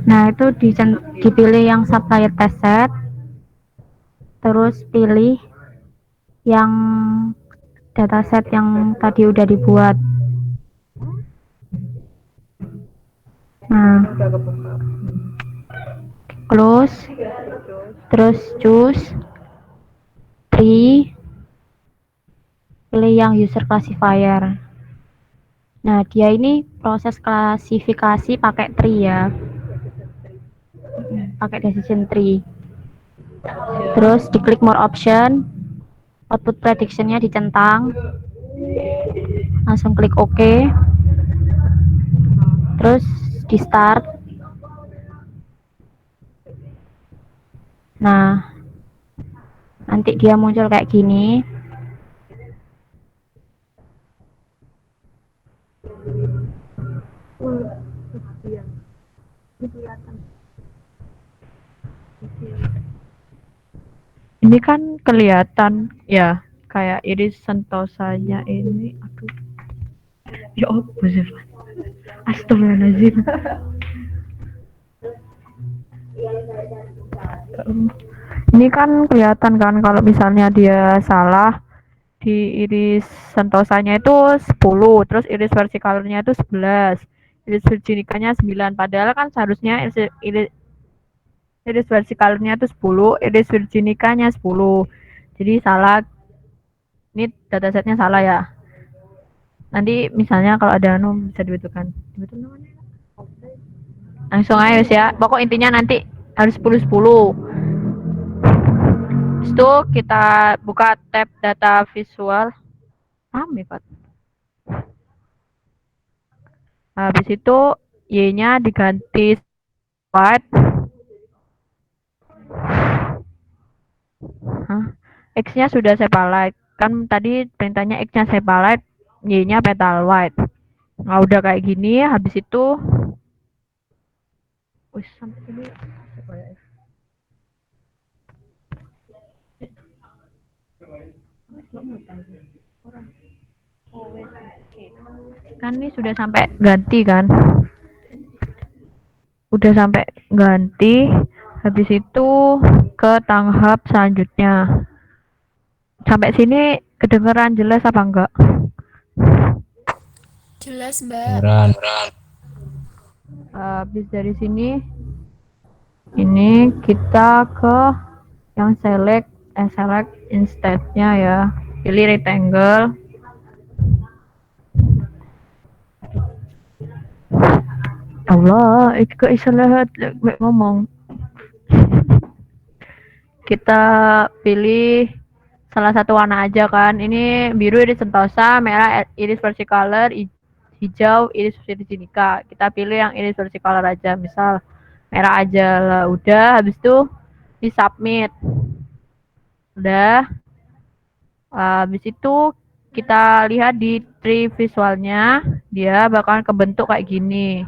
Speaker 3: Nah, itu dipilih yang supplier test set. Terus pilih yang dataset yang tadi udah dibuat. Nah, close, terus choose, tree, pilih yang user classifier. Nah, dia ini proses klasifikasi pakai tree ya, pakai decision tree. Terus diklik more option, output prediction-nya dicentang, langsung klik OK, terus di start. Nah, nanti dia muncul kayak gini. Ini kan kelihatan ya kayak iris sentosanya ini. Aduh. Ya apa sih? Astagfirullahaladzim. Ini kan kelihatan kan kalau misalnya dia salah di iris sentosanya itu 10, terus iris versicolornya itu 11, iris virginicanya 9. Padahal kan seharusnya iris versicolornya itu 10, iris virginicanya 10. Jadi salah. Ini datasetnya salah ya. Nanti misalnya kalau ada bisa dibetulkan. Dibetul namanya? Langsung aja ya. Pokok intinya nanti harus 10-10. Itu kita buka tab data visual. Rame kan? Habis itu Y-nya diganti white. X-nya sudah sepalite. Kan tadi perintahnya X-nya sepalite, Y-nya petal white. Nah, udah kayak gini, habis itu sampai sini kan ini sudah sampai ganti kan, udah sampai ganti. Habis itu ke tahap selanjutnya. Sampai sini kedengeran jelas apa enggak?
Speaker 4: Jelas, Mbak.
Speaker 3: Habis dari sini ini kita ke yang select instead-nya ya. Pilih rectangle. Allah, itu isyarat ngomong. Kita pilih salah satu warna aja kan. Ini biru iris sentosa, merah iris versicolor, hijau iris virginica. Kita pilih yang iris versicolor aja, misal merah aja lah. Udah, habis itu di submit. Udah. Habis itu kita lihat di tree visualnya, dia bakalan kebentuk kayak gini.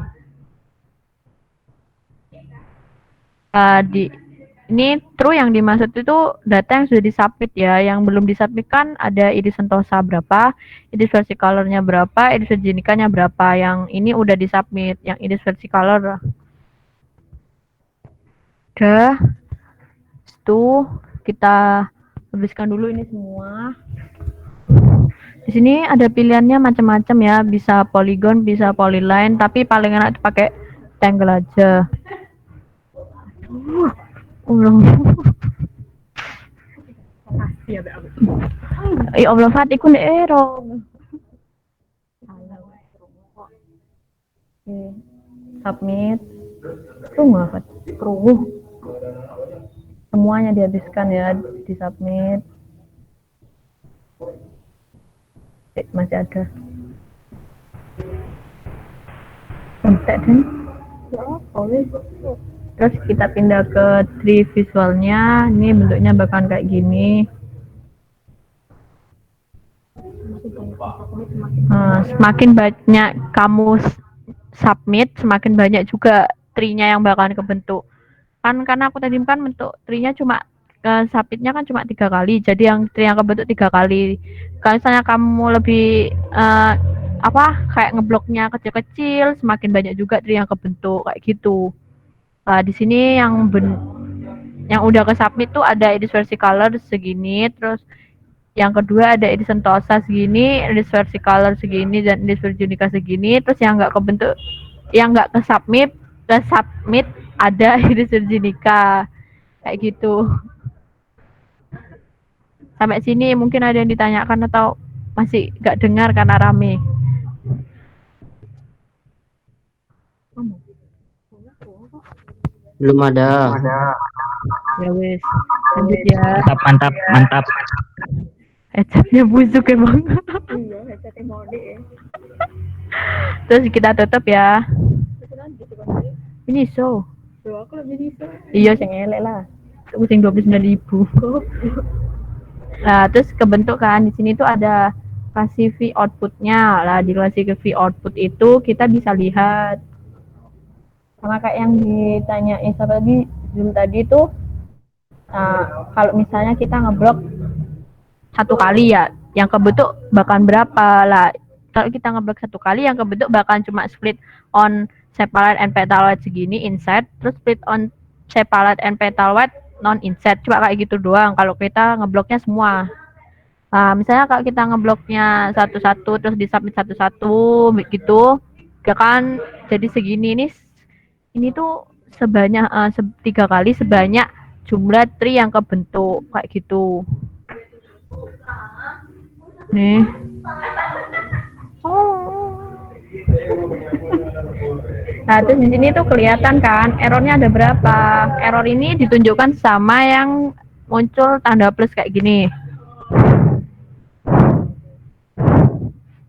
Speaker 3: Ini true yang dimaksud itu data yang sudah disubmit ya. Yang belum disubmit kan ada iris sentosa berapa, iris versicolornya berapa, iris virginicanya berapa. Yang ini udah disubmit, yang iris versicolor. Udah. Itu kita habiskan dulu ini semua. Di sini ada pilihannya macam-macam ya, bisa polygon, bisa polyline, tapi paling enak itu pakai rectangle aja. Ya Allah, Fat, iku nek error. Submit. Tunggu, Fat. Semuanya dihabiskan ya, di submit. Masih ada. Entek kan? Terus kita pindah ke tree visualnya. Ini bentuknya bakalan kayak gini. Semakin banyak kamu submit, semakin banyak juga tree-nya yang bakalan kebentuk. Kan karena aku tadi kan bentuk tree-nya cuma submit-nya kan cuma 3 kali. Jadi yang tree yang kebentuk 3 kali. Kalau misalnya kamu lebih kayak ngebloknya kecil-kecil, semakin banyak juga tree yang kebentuk kayak gitu. Di sini yang udah ke submit tuh ada iris versicolor segini, terus yang kedua ada iris sentosa segini, iris versicolor segini, dan iris virginica segini. Terus yang nggak kebentuk, yang nggak ke submit ada iris virginica kayak gitu. Sampai sini mungkin ada yang ditanyakan atau masih nggak dengar karena rame.
Speaker 8: Belum ada.
Speaker 3: Ya wes. Lanjut ya.
Speaker 9: Mantap, mantap, mantap.
Speaker 3: Headsetnya busuk emang.
Speaker 1: Iya, headsetnya mode ya.
Speaker 3: Terus kita tutup ya. Ini so.
Speaker 1: Loh, aku lebih bisa.
Speaker 3: Iya, sing elek lah. Aku sing 29.000. Nah, terus kebentuk kan di sini tuh ada kasih V outputnya. Lah di kasih V output itu kita bisa lihat sama kayak yang ditanyain tadi Zoom tadi tuh. Kalau misalnya kita ngeblok satu kali ya, yang kebentuk bakalan berapa lah. Kalau kita ngeblok satu kali, yang kebentuk bakalan cuma split on separate and petal wide segini inside, terus split on separate and petal wide non inside. Cuma kayak gitu doang kalau kita ngebloknya semua. Nah, misalnya kalau kita ngebloknya satu-satu terus disubmit satu-satu gitu, ya kan jadi segini ini tuh sebanyak 3 kali sebanyak jumlah tree yang kebentuk kayak gitu. Nih. Nah, terus di sini tuh kelihatan kan errornya ada berapa. Error ini ditunjukkan sama yang muncul tanda plus kayak gini.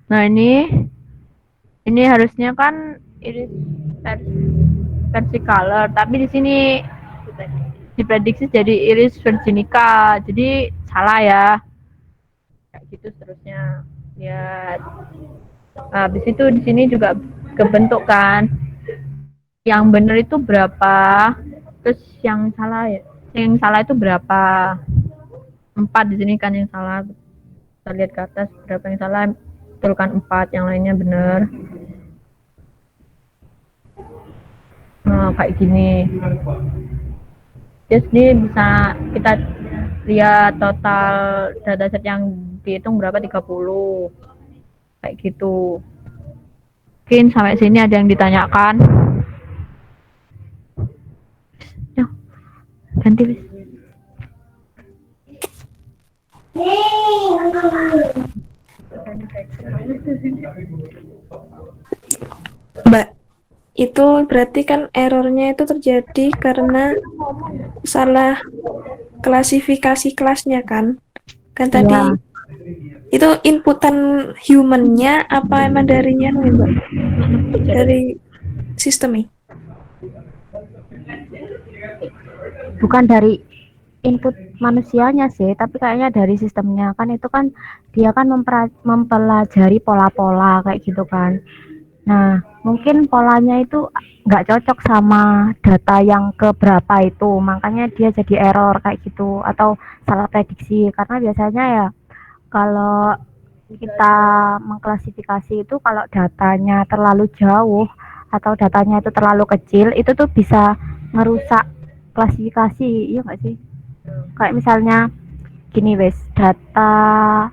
Speaker 3: Nah, ini harusnya kan iris versi color, tapi di sini diprediksi jadi iris virginica. Jadi salah ya. Kayak gitu seterusnya. Ya. Habis itu di sini juga kebentuk kan. Yang benar itu berapa? Terus yang salah itu berapa? 4 di sini kan yang salah. Kita lihat ke atas berapa yang salah, betulkan 4, yang lainnya benar. Nah, kayak gini. Terus ini bisa kita lihat total dataset yang dihitung berapa, 30. Kayak gitu. Mungkin sampai sini ada yang ditanyakan. Yuk, ganti wis.
Speaker 5: Mbak, itu berarti kan errornya itu terjadi karena salah klasifikasi kelasnya kan? Kan tadi
Speaker 3: Ya.
Speaker 5: itu inputan humannya apa emang darinya nih, Mbak? Dari sistemnya?
Speaker 3: Bukan dari input manusianya sih, tapi kayaknya dari sistemnya kan. Itu kan dia kan mempelajari pola-pola kayak gitu kan. Nah, mungkin polanya itu nggak cocok sama data yang keberapa itu, makanya dia jadi error kayak gitu atau salah prediksi. Karena biasanya ya kalau kita mengklasifikasi itu kalau datanya terlalu jauh atau datanya itu terlalu kecil, itu tuh bisa ngerusak klasifikasi, iya nggak sih? Kayak misalnya gini wes, data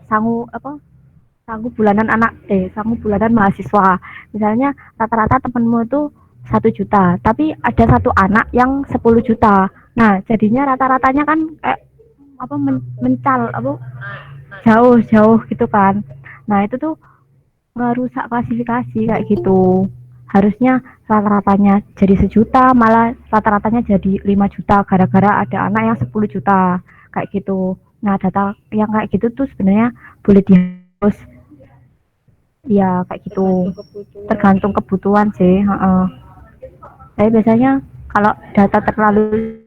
Speaker 3: sangu bulanan sangu bulanan mahasiswa. Misalnya rata-rata temenmu itu 1 juta, tapi ada satu anak yang 10 juta. Nah, jadinya rata-ratanya kan kayak mencal jauh gitu kan. Nah, itu tuh ngerusak klasifikasi kayak gitu. Harusnya rata-ratanya jadi 1 juta, malah rata-ratanya jadi 5 juta gara-gara ada anak yang 10 juta kayak gitu. Nah, data yang kayak gitu tuh sebenarnya boleh dihapus. Ya, kayak gitu. Tergantung kebutuhan sih. Tapi biasanya kalau data terlalu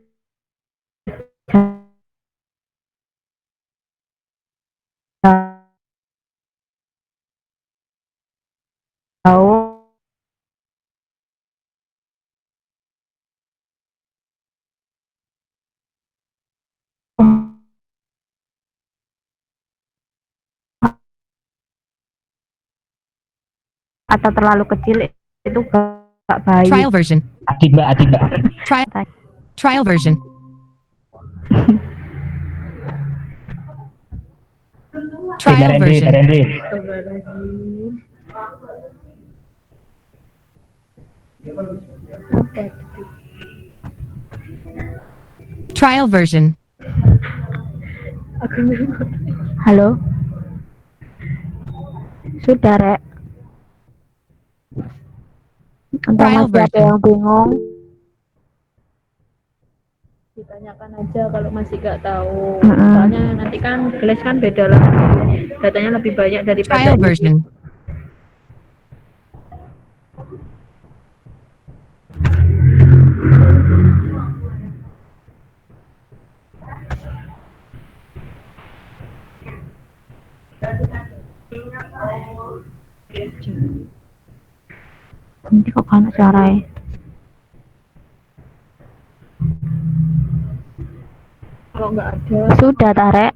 Speaker 3: jauh atau terlalu kecil itu gak baik.
Speaker 10: Trial version.
Speaker 9: Akibat.
Speaker 10: Trial version. Trial version. Trial version.
Speaker 3: Halo. Sudah, Rek. Entah
Speaker 10: Trial
Speaker 3: masih ada
Speaker 10: version.
Speaker 3: yang bingung.
Speaker 1: Ditanyakan aja kalau masih nggak tahu.
Speaker 3: Mm-mm.
Speaker 1: Soalnya nanti kan kelas kan beda lagi. Datanya lebih banyak daripada
Speaker 10: Trial version.
Speaker 3: Nanti kok kan caranya.
Speaker 1: kalau nggak ada
Speaker 3: Sudah tarik.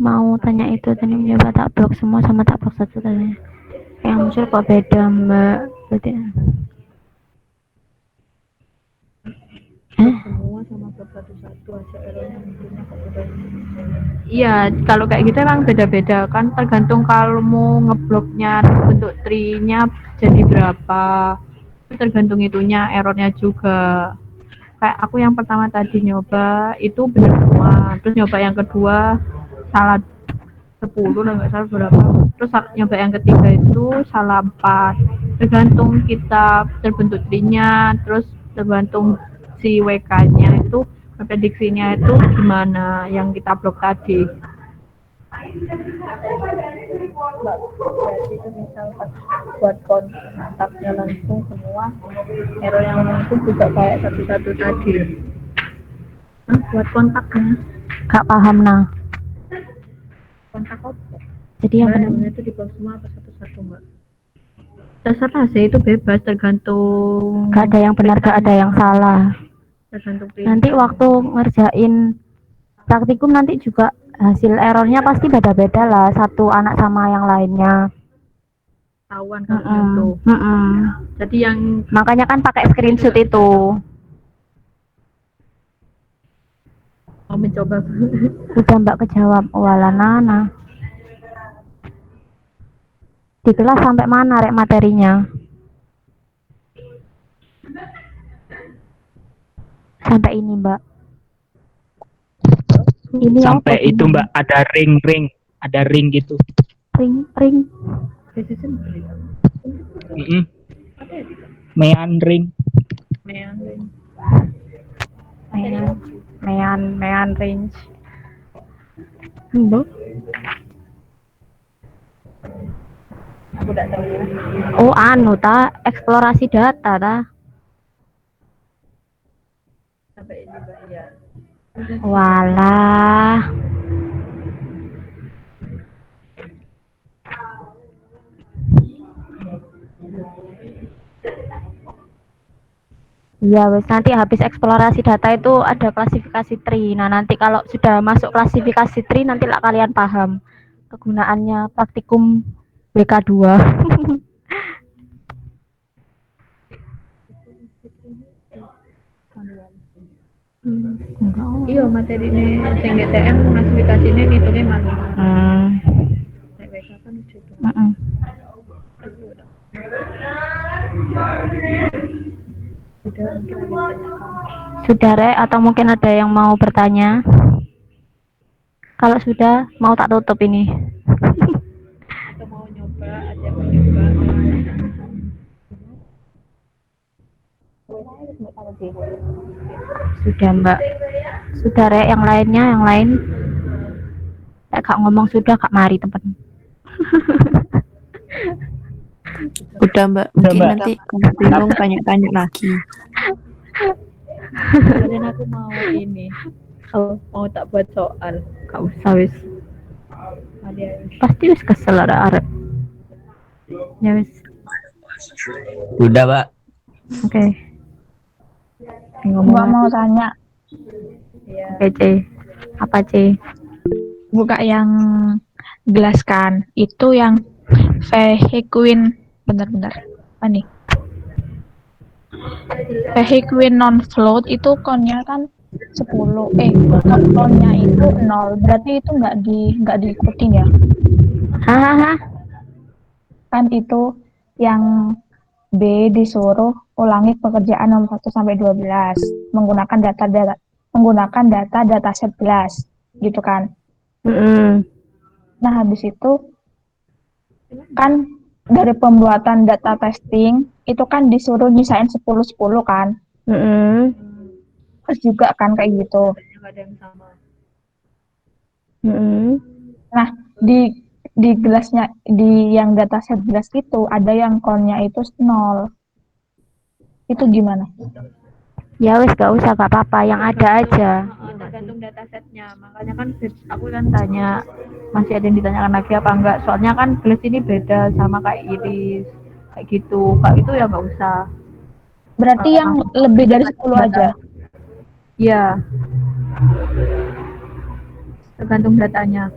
Speaker 3: Mau tanya itu tadi mencoba tak blok semua sama tak blok satu tadi. Yang muncul kok beda Mbak. Berarti
Speaker 1: semua sama satu-satu aja errornya munculnya kok beda. Iya, kalau kayak gitu emang beda-beda kan tergantung kalau mau ngebloknya bentuk tree-nya jadi berapa. Tergantung itunya errornya juga. Kayak aku yang pertama tadi nyoba itu benar semua, terus nyoba yang kedua salah 10 lah nggak salah berapa, terus nyoba yang ketiga itu salah 4. Tergantung kita terbentuk tree-nya, terus tergantung si WK-nya itu prediksinya itu gimana yang kita blok tadi. Berarti itu misal pas buat kontaknya langsung semua error yang muncul juga kayak satu-satu tadi. Buat kontaknya
Speaker 3: gak paham nah.
Speaker 1: kontak apa?
Speaker 3: Jadi yang benar
Speaker 1: itu di blok semua apa satu-satu Mbak? Terserah sih, itu bebas tergantung.
Speaker 3: gak ada yang benar, gak ada yang salah.
Speaker 1: Tergantung
Speaker 3: Nanti waktu ngerjain praktikum nanti juga hasil errornya pasti beda-beda lah satu anak sama yang lainnya.
Speaker 1: Tahuan kalau gitu. Jadi yang
Speaker 3: Makanya kan pakai screenshot itu.
Speaker 1: mau mencoba
Speaker 3: Udah Mbak kejawab. Walah Nana. Di kelas sampai mana rek materinya? Sampai ini Mbak. Ini
Speaker 9: Sampai
Speaker 3: apa
Speaker 9: itu
Speaker 3: ini?
Speaker 9: Mbak ada ring gitu.
Speaker 3: Ring.
Speaker 9: Meandering.
Speaker 3: Mean range. Mbak.
Speaker 1: aku tidak tahu.
Speaker 3: Oh anu ta eksplorasi data ta.
Speaker 1: Sampai ini Mbak ya.
Speaker 3: Walah. Ya wes nanti habis eksplorasi data itu ada klasifikasi tree. Nah nanti kalau sudah masuk klasifikasi tree nanti lah kalian paham kegunaannya praktikum BK2.
Speaker 1: Iya materi ini yang GTM klasifikasi ini ngitungnya manual. TWK kan itu.
Speaker 3: Sudah Rek atau mungkin ada yang mau bertanya? Kalau sudah mau tak tutup ini.
Speaker 1: Atau mau nyoba, ada yang mau nyoba.
Speaker 3: Sudah Mbak. Sudah Rek yang lainnya yang lain. Kak ngomong sudah Kak mari teman.
Speaker 11: Udah Mbak, mungkin nanti kalau bingung tanya-tanya lagi.
Speaker 1: Dan aku mau ini, mau tak buat soal.
Speaker 3: Gak usah wis. Pasti wis kesel arep. Ya wis.
Speaker 9: Udah Mbak.
Speaker 3: Oke.
Speaker 12: Mbak mau tanya.
Speaker 3: Oke C. Apa C?
Speaker 12: Buka yang jelaskan. Itu yang vehicle benar-benar. Apa nih? Vehicle non float itu konnya kan 10. Konnya itu 0. Berarti itu nggak diikutin ya?
Speaker 3: Hahaha.
Speaker 12: Kan itu yang B disuruh ulangi pekerjaan nomor 1 sampai 12 menggunakan data dataset 11 gitu kan. Nah habis itu kan dari pembuatan data testing itu kan disuruh nyisain 10-10 kan. Terus juga kan kayak gitu. Nah, di gelasnya, di yang dataset gelas itu ada yang count-nya itu 0. Itu gimana?
Speaker 3: Ya wes gak usah, gak apa-apa, yang ada aja.
Speaker 1: Tergantung datasetnya. Makanya kan aku kan tanya, masih ada yang ditanyakan lagi apa enggak? Soalnya kan gelas ini beda sama kayak iris, kayak gitu. Kayak itu ya nggak usah.
Speaker 12: Berarti yang lebih dari 10 aja?
Speaker 1: Iya. Tergantung datanya.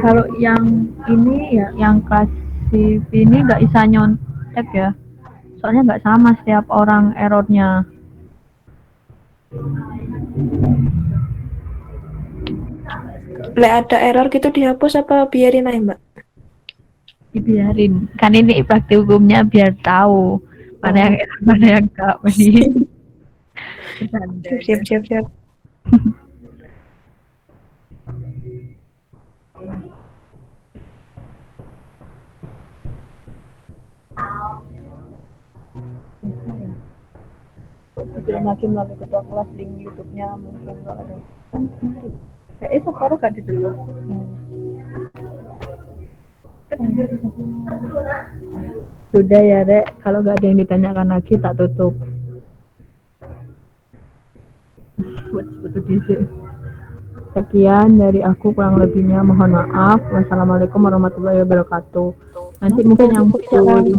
Speaker 1: Kalau yang ini ya, yang klasif ini nggak bisa nyontek ya. Soalnya nggak sama setiap orang errornya.
Speaker 11: Lek ada error gitu dihapus apa biarin aja, Mbak?
Speaker 1: Dibiarin. Kan ini praktik hukumnya biar tahu mana yang error, mana yang enggak.
Speaker 11: Siap.
Speaker 1: Sebelum lagi melalui ketua kelas, link YouTube-nya mungkin nggak ada. Itu baru gak ditutup. Sudah ya, Rek. Kalau nggak ada yang ditanyakan lagi, tak tutup. Sekian dari aku, kurang lebihnya mohon maaf. Wassalamualaikum warahmatullahi wabarakatuh. Nanti mungkin yang butuh nanti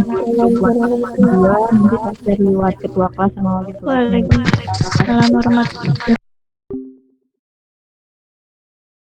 Speaker 1: dari ketua kelas sama wakil ketua.
Speaker 11: Waalaikumsalam warahmatullahi wabarakatuh.